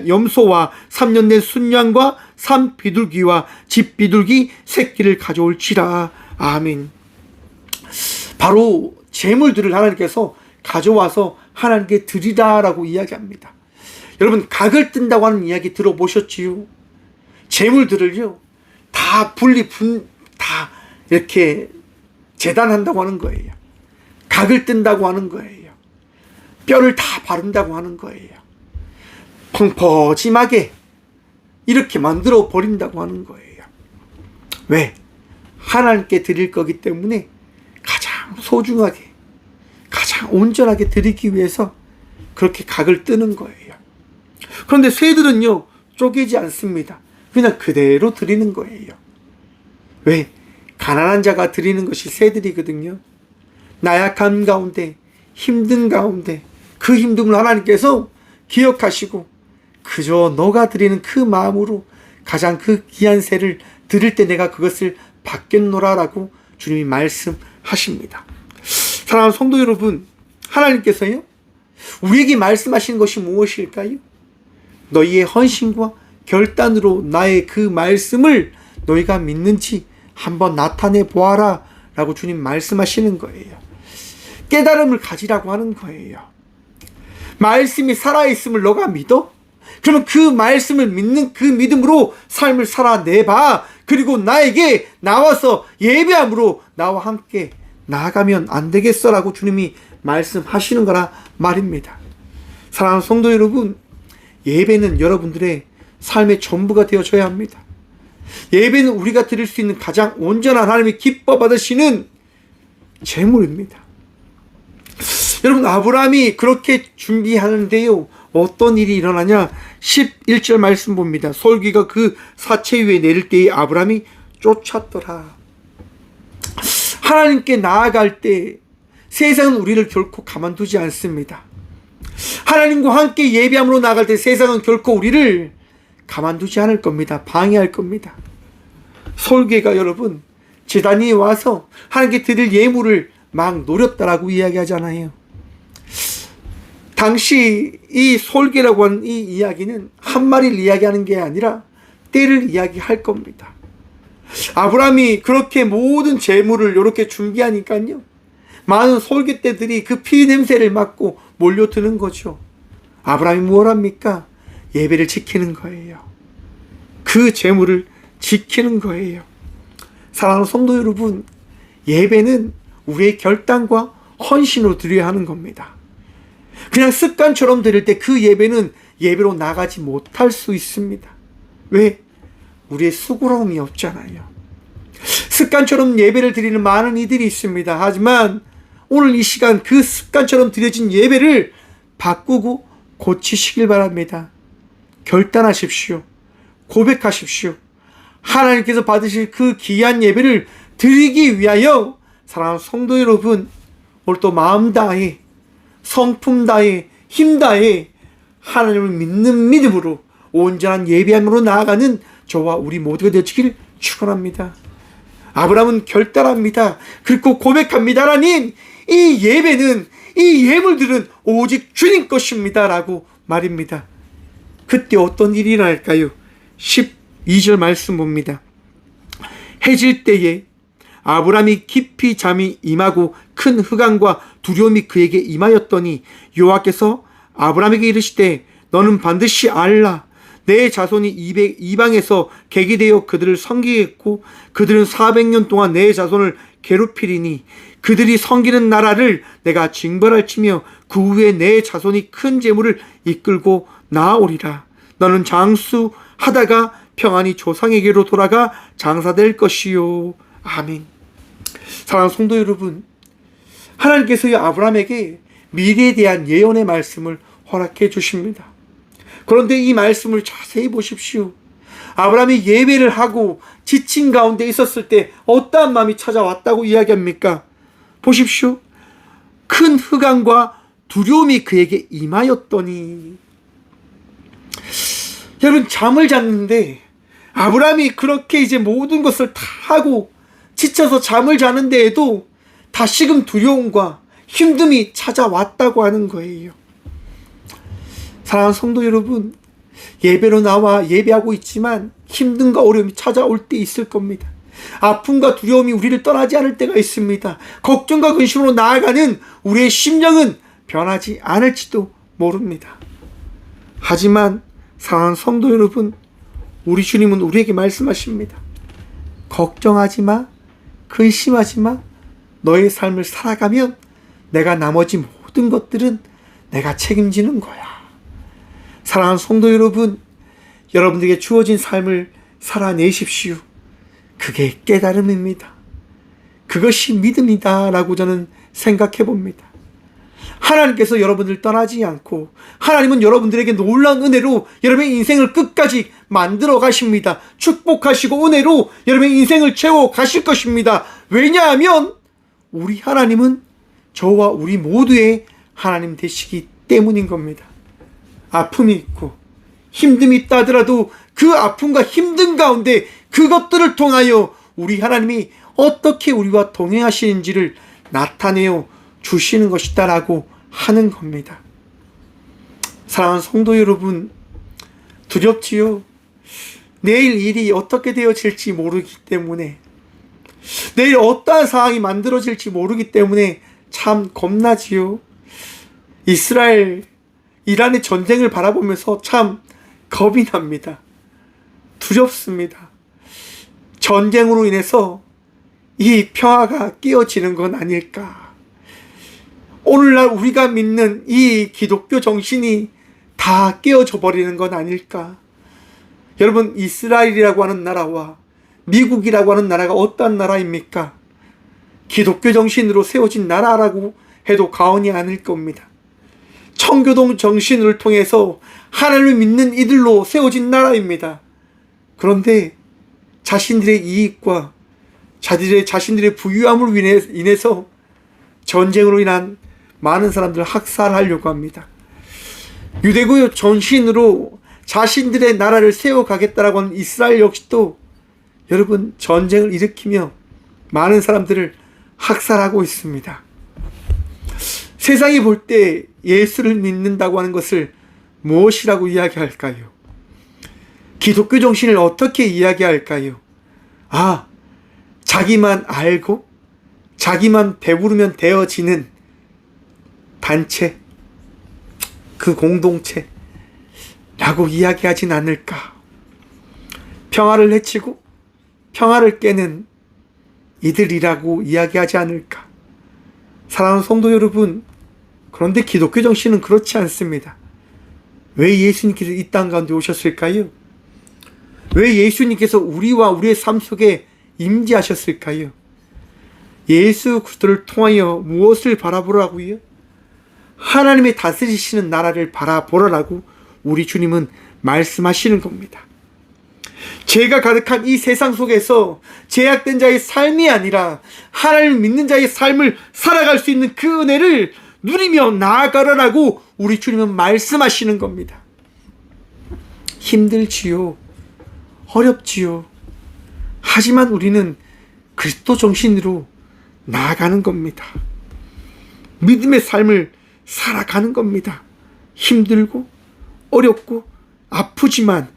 A: 염소와 3년 된 순양과 산비둘기와 집비둘기 새끼를 가져올지라. 아멘. 바로 제물들을 하나님께서 가져와서 하나님께 드리라라고 이야기합니다. 여러분, 각을 뜬다고 하는 이야기 들어보셨지요? 재물들을요 다 다 이렇게 재단한다고 하는 거예요. 각을 뜬다고 하는 거예요. 뼈를 다 바른다고 하는 거예요. 펑퍼짐하게 이렇게 만들어 버린다고 하는 거예요. 왜? 하나님께 드릴 거기 때문에 가장 소중하게, 가장 온전하게 드리기 위해서 그렇게 각을 뜨는 거예요. 그런데 새들은요 쪼개지 않습니다. 그냥 그대로 드리는 거예요. 왜? 가난한 자가 드리는 것이 새들이거든요. 나약함 가운데, 힘든 가운데 그 힘듦을 하나님께서 기억하시고 그저 너가 드리는 그 마음으로 가장 그 귀한 새를 드릴 때 내가 그것을 받겠노라라고 주님이 말씀하십니다. 사랑하는 성도 여러분, 하나님께서요 우리에게 말씀하시는 것이 무엇일까요? 너희의 헌신과 결단으로 나의 그 말씀을 너희가 믿는지 한번 나타내 보아라 라고 주님 말씀하시는 거예요. 깨달음을 가지라고 하는 거예요. 말씀이 살아있음을 너가 믿어? 그러면 그 말씀을 믿는 그 믿음으로 삶을 살아내봐. 그리고 나에게 나와서 예배함으로 나와 함께 나아가면 안 되겠어 라고 주님이 말씀하시는 거라 말입니다. 사랑하는 성도 여러분, 예배는 여러분들의 삶의 전부가 되어져야 합니다. 예배는 우리가 드릴 수 있는 가장 온전한 하나님이 기뻐 받으시는 제물입니다. 여러분, 아브라함이 그렇게 준비하는데요 어떤 일이 일어나냐? 11절 말씀 봅니다. 솔기가 그 사체 위에 내릴 때에 아브라함이 쫓았더라. 하나님께 나아갈 때 세상은 우리를 결코 가만두지 않습니다. 하나님과 함께 예배함으로 나아갈 때 세상은 결코 우리를 가만두지 않을 겁니다. 방해할 겁니다. 솔개가 여러분 제단위에 와서 하나님께 드릴 예물을 막 노렸다라고 이야기하잖아요. 당시 이 솔개라고 하는 이 이야기는 한 마리를 이야기하는 게 아니라 때를 이야기할 겁니다. 아브라함이 그렇게 모든 재물을 이렇게 준비하니까요 많은 솔개떼들이 그 피 냄새를 맡고 몰려드는 거죠. 아브라함이 뭘 합니까? 예배를 지키는 거예요. 그 재물을 지키는 거예요. 사랑하는 성도 여러분, 예배는 우리의 결단과 헌신으로 드려야 하는 겁니다. 그냥 습관처럼 드릴 때 그 예배는 예배로 나가지 못할 수 있습니다. 왜? 우리의 수고로움이 없잖아요. 습관처럼 예배를 드리는 많은 이들이 있습니다. 하지만 오늘 이 시간 그 습관처럼 드려진 예배를 바꾸고 고치시길 바랍니다. 결단하십시오. 고백하십시오. 하나님께서 받으실 그 귀한 예배를 드리기 위하여 사랑하는 성도 여러분, 오늘 또 마음 다해, 성품 다해, 힘 다해 하나님을 믿는 믿음으로 온전한 예배함으로 나아가는 저와 우리 모두가 되시길 축원합니다. 아브라함은 결단합니다. 그리고 고백합니다. 하나님, 이 예배는, 이 예물들은 오직 주님 것입니다 라고 말입니다. 그때 어떤 일이 일어날까요? 12절 말씀 봅니다. 해질 때에 아브라함이 깊이 잠이 임하고 큰 흑암과 두려움이 그에게 임하였더니 여호와께서 아브라함에게 이르시되 너는 반드시 알라. 내 자손이 이방에서 객이 되어 그들을 섬기겠고 그들은 400년 동안 내 자손을 괴롭히리니 그들이 섬기는 나라를 내가 징벌할지며 그 후에 내 자손이 큰 재물을 이끌고 나아오리라. 너는 장수하다가 평안히 조상에게로 돌아가 장사될 것이요. 아멘. 사랑하는 성도 여러분, 하나님께서 아브라함에게 미래에 대한 예언의 말씀을 허락해 주십니다. 그런데 이 말씀을 자세히 보십시오. 아브라함이 예배를 하고 지친 가운데 있었을 때 어떠한 마음이 찾아왔다고 이야기합니까? 보십시오. 큰 흑암과 두려움이 그에게 임하였더니. 여러분, 잠을 잤는데 아브라함이 그렇게 이제 모든 것을 다 하고 지쳐서 잠을 자는데에도 다시금 두려움과 힘듦이 찾아왔다고 하는 거예요. 사랑하는 성도 여러분, 예배로 나와 예배하고 있지만 힘듦과 어려움이 찾아올 때 있을 겁니다. 아픔과 두려움이 우리를 떠나지 않을 때가 있습니다. 걱정과 근심으로 나아가는 우리의 심령은 변하지 않을지도 모릅니다. 하지만 사랑하는 성도 여러분, 우리 주님은 우리에게 말씀하십니다. 걱정하지 마, 근심하지 마. 너의 삶을 살아가면 내가 나머지 모든 것들은 내가 책임지는 거야. 사랑하는 성도 여러분, 여러분들에게 주어진 삶을 살아내십시오. 그게 깨달음입니다. 그것이 믿음이다 라고 저는 생각해 봅니다. 하나님께서 여러분들 떠나지 않고 하나님은 여러분들에게 놀라운 은혜로 여러분의 인생을 끝까지 만들어 가십니다. 축복하시고 은혜로 여러분의 인생을 채워 가실 것입니다. 왜냐하면 우리 하나님은 저와 우리 모두의 하나님 되시기 때문인 겁니다. 아픔이 있고 힘듦이 있다 하더라도 그 아픔과 힘든 가운데 그것들을 통하여 우리 하나님이 어떻게 우리와 동행하시는지를 나타내어 주시는 것이다 라고 하는 겁니다. 사랑하는 성도 여러분, 두렵지요? 내일 일이 어떻게 되어질지 모르기 때문에, 내일 어떠한 상황이 만들어질지 모르기 때문에 참 겁나지요. 이스라엘, 이란의 전쟁을 바라보면서 참 겁이 납니다. 두렵습니다. 전쟁으로 인해서 이 평화가 깨어지는 건 아닐까. 오늘날 우리가 믿는 이 기독교 정신이 다 깨어져 버리는 건 아닐까. 여러분, 이스라엘이라고 하는 나라와 미국이라고 하는 나라가 어떠한 나라입니까? 기독교 정신으로 세워진 나라라고 해도 과언이 아닐 겁니다. 청교동 정신을 통해서 하나님을 믿는 이들로 세워진 나라입니다. 그런데 자신들의 이익과 자신들의 부유함을 인해서 전쟁으로 인한 많은 사람들을 학살하려고 합니다. 유대교 전신으로 자신들의 나라를 세워가겠다라고 하는 이스라엘 역시도 여러분 전쟁을 일으키며 많은 사람들을 학살하고 있습니다. 세상이 볼 때 예수를 믿는다고 하는 것을 무엇이라고 이야기할까요? 기독교 정신을 어떻게 이야기할까요? 자기만 알고 자기만 배부르면 되어지는 단체, 그 공동체라고 이야기하진 않을까. 평화를 해치고 평화를 깨는 이들이라고 이야기하지 않을까. 사랑하는 성도 여러분, 그런데 기독교 정신은 그렇지 않습니다. 왜 예수님께서 이 땅 가운데 오셨을까요? 왜 예수님께서 우리와 우리의 삶 속에 임재하셨을까요? 예수 그리스도를 통하여 무엇을 바라보라고요? 하나님의 다스리시는 나라를 바라보라라고 우리 주님은 말씀하시는 겁니다. 죄가 가득한 이 세상 속에서 죄악된 자의 삶이 아니라 하나님을 믿는 자의 삶을 살아갈 수 있는 그 은혜를 누리며 나아가라라고 우리 주님은 말씀하시는 겁니다. 힘들지요. 어렵지요. 하지만 우리는 그리스도 정신으로 나아가는 겁니다. 믿음의 삶을 살아가는 겁니다. 힘들고 어렵고 아프지만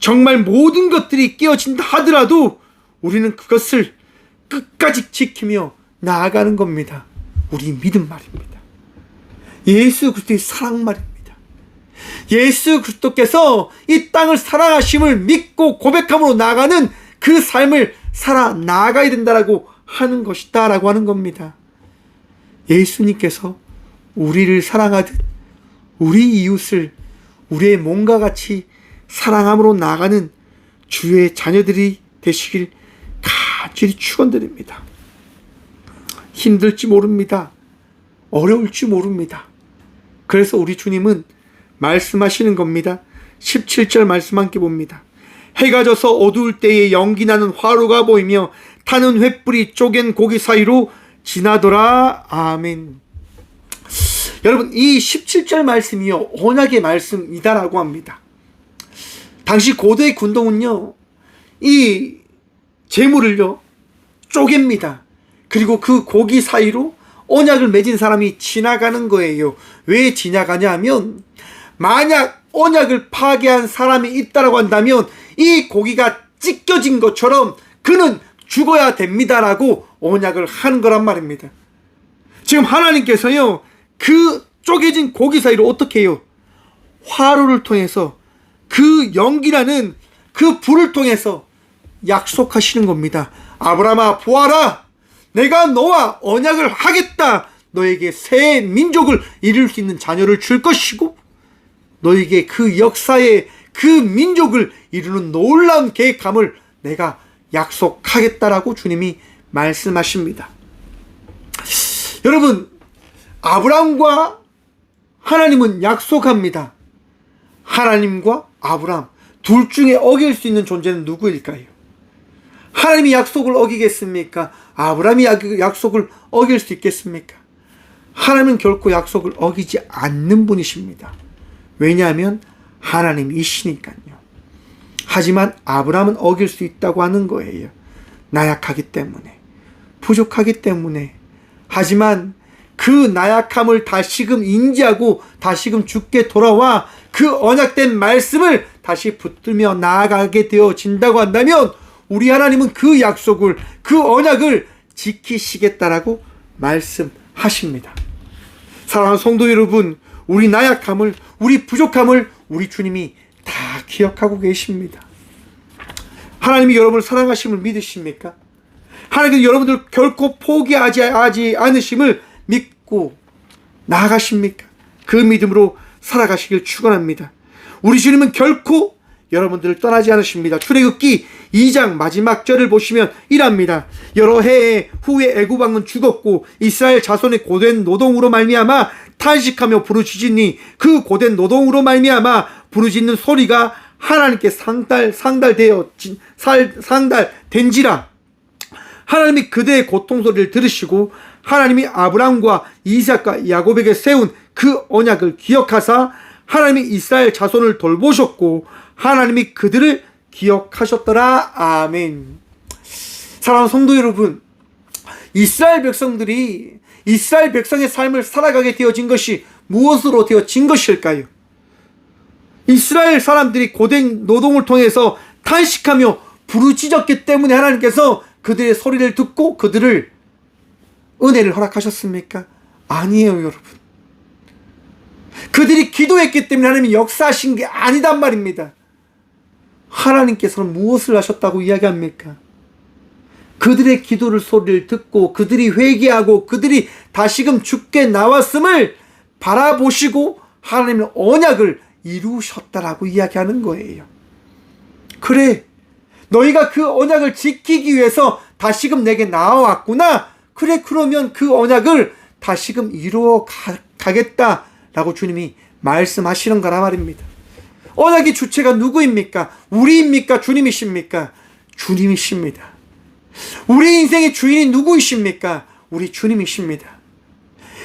A: 정말 모든 것들이 깨어진다 하더라도 우리는 그것을 끝까지 지키며 나아가는 겁니다. 우리 믿음 말입니다. 예수 그리스도의 사랑 말입니다. 예수 그리스도께서 이 땅을 사랑하심을 믿고 고백함으로 나아가는 그 삶을 살아 나아가야 된다라고 하는 것이다 라고 하는 겁니다. 예수님께서 우리를 사랑하듯 우리 이웃을 우리의 몸과 같이 사랑함으로 나아가는 주의 자녀들이 되시길 간절히 축원드립니다. 힘들지 모릅니다. 어려울지 모릅니다. 그래서 우리 주님은 말씀하시는 겁니다. 17절 말씀 함께 봅니다. 해가 져서 어두울 때에 연기나는 화로가 보이며 타는 횃불이 쪼갠 고기 사이로 지나더라. 아멘. 여러분, 이 17절 말씀이요, 언약의 말씀이다라고 합니다. 당시 고대의 군동은요, 이 재물을요 쪼갭니다. 그리고 그 고기 사이로 언약을 맺은 사람이 지나가는 거예요. 왜 지나가냐 하면, 만약 언약을 파괴한 사람이 있다라고 한다면 이 고기가 찢겨진 것처럼 그는 죽어야 됩니다라고 언약을 하는 거란 말입니다. 지금 하나님께서요, 그 쪼개진 고기 사이로 어떻게 해요? 화로를 통해서 그 연기라는 그 그 불을 통해서 약속하시는 겁니다. 아브라함아 보아라, 내가 너와 언약을 하겠다. 너에게 새 민족을 이룰 수 있는 자녀를 줄 것이고 너에게 그 역사의 그 민족을 이루는 놀라운 계획함을 내가 약속하겠다라고 주님이 말씀하십니다. 여러분, 아브라함과 하나님은 약속합니다. 하나님과 아브라함 둘 중에 어길 수 있는 존재는 누구일까요? 하나님이 약속을 어기겠습니까? 아브라함이 약속을 어길 수 있겠습니까? 하나님은 결코 약속을 어기지 않는 분이십니다. 왜냐하면 하나님이시니까요. 하지만 아브라함은 어길 수 있다고 하는 거예요. 나약하기 때문에, 부족하기 때문에. 하지만 그 나약함을 다시금 인지하고 다시금 주께 돌아와 그 언약된 말씀을 다시 붙들며 나아가게 되어진다고 한다면 우리 하나님은 그 약속을, 그 언약을 지키시겠다라고 말씀하십니다. 사랑하는 성도 여러분, 우리 나약함을, 우리 부족함을 우리 주님이 다 기억하고 계십니다. 하나님이 여러분을 사랑하심을 믿으십니까? 하나님께서 여러분들 결코 포기하지 않으심을 믿고 나아가십니까? 그 믿음으로 살아가시길 축원합니다. 우리 주님은 결코 여러분들을 떠나지 않으십니다. 출애굽기 2장 마지막 절을 보시면 이랍니다. 여러 해 후에 애굽 왕은 죽었고 이스라엘 자손의 고된 노동으로 말미암아 탄식하며 부르짖으니 그 고된 노동으로 말미암아 부르짖는 소리가 하나님께 상달된지라. 하나님이 그대의 고통 소리를 들으시고 하나님이 아브라함과 이삭과 야곱에게 세운 그 언약을 기억하사 하나님이 이스라엘 자손을 돌보셨고 하나님이 그들을 기억하셨더라. 아멘. 사랑하는 성도 여러분, 이스라엘 백성들이 이스라엘 백성의 삶을 살아가게 되어진 것이 무엇으로 되어진 것일까요? 이스라엘 사람들이 고된 노동을 통해서 탄식하며 부르짖었기 때문에 하나님께서 그들의 소리를 듣고 그들을 은혜를 허락하셨습니까? 아니에요, 여러분. 그들이 기도했기 때문에 하나님이 역사하신 게 아니단 말입니다. 하나님께서는 무엇을 하셨다고 이야기합니까? 그들의 기도를 소리를 듣고 그들이 회개하고 그들이 다시금 주께 나왔음을 바라보시고 하나님의 언약을 이루셨다라고 이야기하는 거예요. 그래, 너희가 그 언약을 지키기 위해서 다시금 내게 나와왔구나. 그래, 그러면 그 언약을 다시금 이루어 가겠다라고 주님이 말씀하시는 거라 말입니다. 언약의 주체가 누구입니까? 우리입니까? 주님이십니까? 주님이십니다. 우리 인생의 주인이 누구이십니까? 우리 주님이십니다.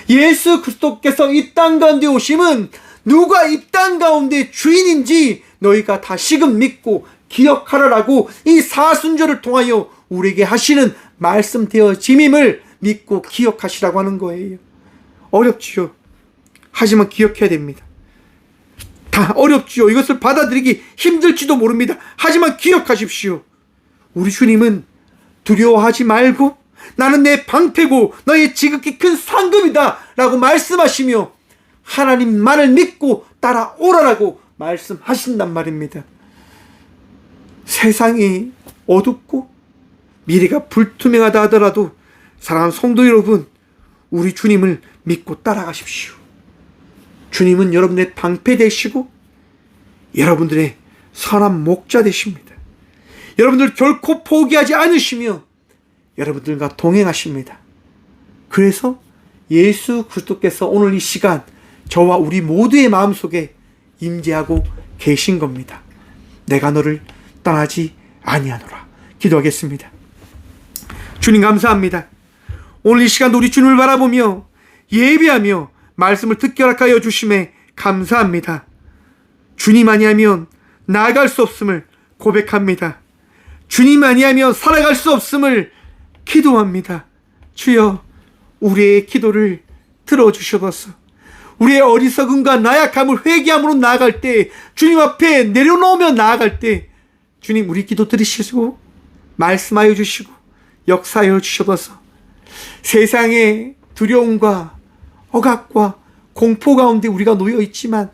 A: 예수 그리스도께서 이 땅 가운데 오심은 누가 이 땅 가운데 주인인지 너희가 다시금 믿고 기억하라라고 이 사순절을 통하여 우리에게 하시는 말씀되어짐임을 믿고 기억하시라고 하는 거예요. 어렵지요. 하지만 기억해야 됩니다. 다 어렵지요. 이것을 받아들이기 힘들지도 모릅니다. 하지만 기억하십시오. 우리 주님은 두려워하지 말고 나는 내 방패고 너의 지극히 큰 상급이다 라고 말씀하시며 하나님만을 믿고 따라오라라고 말씀하신단 말입니다. 세상이 어둡고 미래가 불투명하다 하더라도 사랑하는 성도 여러분, 우리 주님을 믿고 따라가십시오. 주님은 여러분의 방패 되시고 여러분들의 선한 목자 되십니다. 여러분들 결코 포기하지 않으시며 여러분들과 동행하십니다. 그래서 예수 그리스도께서 오늘 이 시간 저와 우리 모두의 마음속에 임재하고 계신 겁니다. 내가 너를 떠나지 아니하노라. 기도하겠습니다. 주님 감사합니다. 오늘 이 시간도 우리 주님을 바라보며 예배하며 말씀을 듣게 허락하여 주심에 감사합니다. 주님 아니하면 나아갈 수 없음을 고백합니다. 주님 아니하면 살아갈 수 없음을 기도합니다. 주여, 우리의 기도를 들어주셔서 우리의 어리석음과 나약함을 회개함으로 나아갈 때, 주님 앞에 내려놓으며 나아갈 때 주님 우리 기도 들으시고 말씀하여 주시고 역사하여 주셔서 세상의 두려움과 억압과 공포 가운데 우리가 놓여 있지만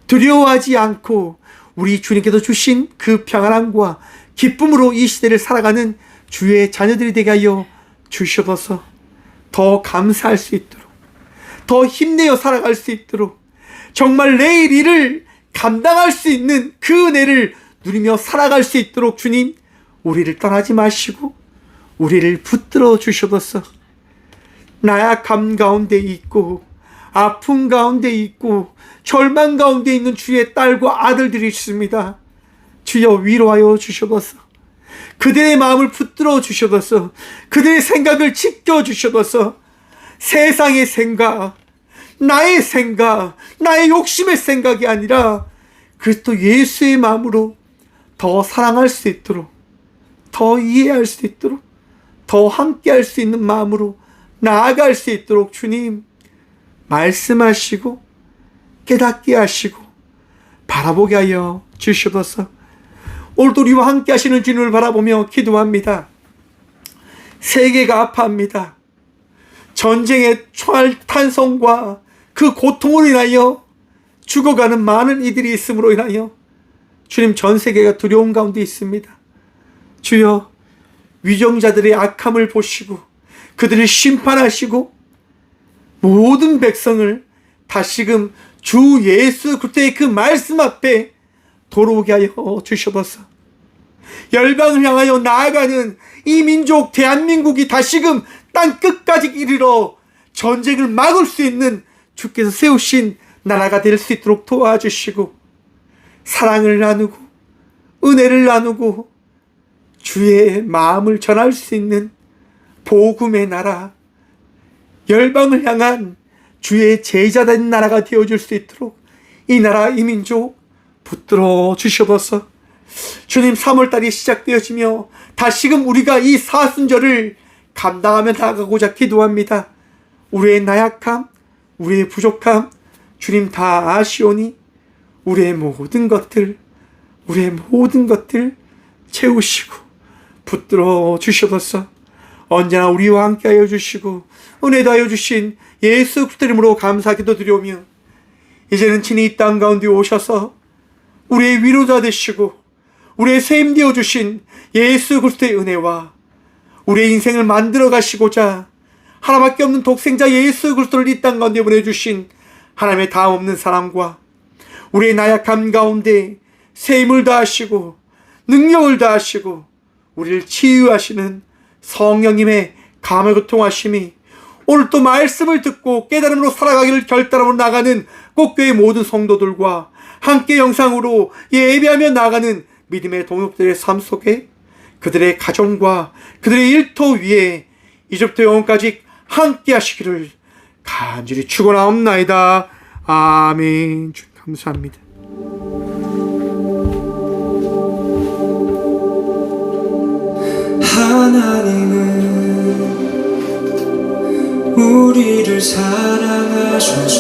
A: 두려워하지 않고 우리 주님께서 주신 그 평안함과 기쁨으로 이 시대를 살아가는 주의 자녀들이 되게 하여 주시옵소서. 더 감사할 수 있도록, 더 힘내어 살아갈 수 있도록, 정말 내일 일을 감당할 수 있는 그 은혜를 누리며 살아갈 수 있도록 주님, 우리를 떠나지 마시고 우리를 붙들어 주시옵소서. 나약함 가운데 있고 아픔 가운데 있고 절망 가운데 있는 주의 딸과 아들들이 있습니다. 주여 위로하여 주시옵소서. 그들의 마음을 붙들어 주시옵소서. 그들의 생각을 지켜 주시옵소서. 세상의 생각, 나의 생각, 나의 욕심의 생각이 아니라 그리스도 예수의 마음으로 더 사랑할 수 있도록, 더 이해할 수 있도록, 더 함께할 수 있는 마음으로 나아갈 수 있도록 주님 말씀하시고 깨닫게 하시고 바라보게 하여 주시옵소서. 오늘도 우리와 함께 하시는 주님을 바라보며 기도합니다. 세계가 아파합니다. 전쟁의 총알 탄성과 그 고통으로 인하여 죽어가는 많은 이들이 있음으로 인하여 주님, 전 세계가 두려움 가운데 있습니다. 주여, 위정자들의 악함을 보시고 그들을 심판하시고 모든 백성을 다시금 주 예수 그리스도의 그 말씀 앞에 돌아오게 하여 주시옵소서. 열방을 향하여 나아가는 이 민족 대한민국이 다시금 땅 끝까지 이르러 전쟁을 막을 수 있는 주께서 세우신 나라가 될 수 있도록 도와주시고, 사랑을 나누고 은혜를 나누고 주의 마음을 전할 수 있는 복음의 나라, 열방을 향한 주의 제자된 나라가 되어줄 수 있도록 이 나라, 이 민족 붙들어 주시옵소서. 주님, 3월달이 시작되어지며 다시금 우리가 이 사순절을 감당하며 나아가고자 기도합니다. 우리의 나약함, 우리의 부족함 주님 다 아시오니 우리의 모든 것들 채우시고 붙들어 주시옵소서. 언제나 우리와 함께하여 주시고 은혜 다하여 주신 예수 그리스도 이름으로 감사 기도드리오며, 이제는 친히 이 땅 가운데 오셔서 우리의 위로자 되시고 우리의 셈 되어 주신 예수 그리스도의 은혜와 우리의 인생을 만들어 가시고자 하나밖에 없는 독생자 예수 그리스도를 이 땅 가운데 보내주신 하나님의 다음 없는 사랑과 우리의 나약함 가운데 셈을 다하시고 능력을 다하시고 우리를 치유하시는 성령님의 감화교통하심이 오늘 또 말씀을 듣고 깨달음으로 살아가기를 결단하고 나가는 꽃교회 모든 성도들과 함께 영상으로 예배하며 나가는 믿음의 동역들의 삶 속에 그들의 가정과 그들의 일터 위에 이제부터 영원까지 함께 하시기를 간절히 축원하옵나이다. 아멘. 주님 감사합니다.
B: 하나님은 우리를 사랑하셔서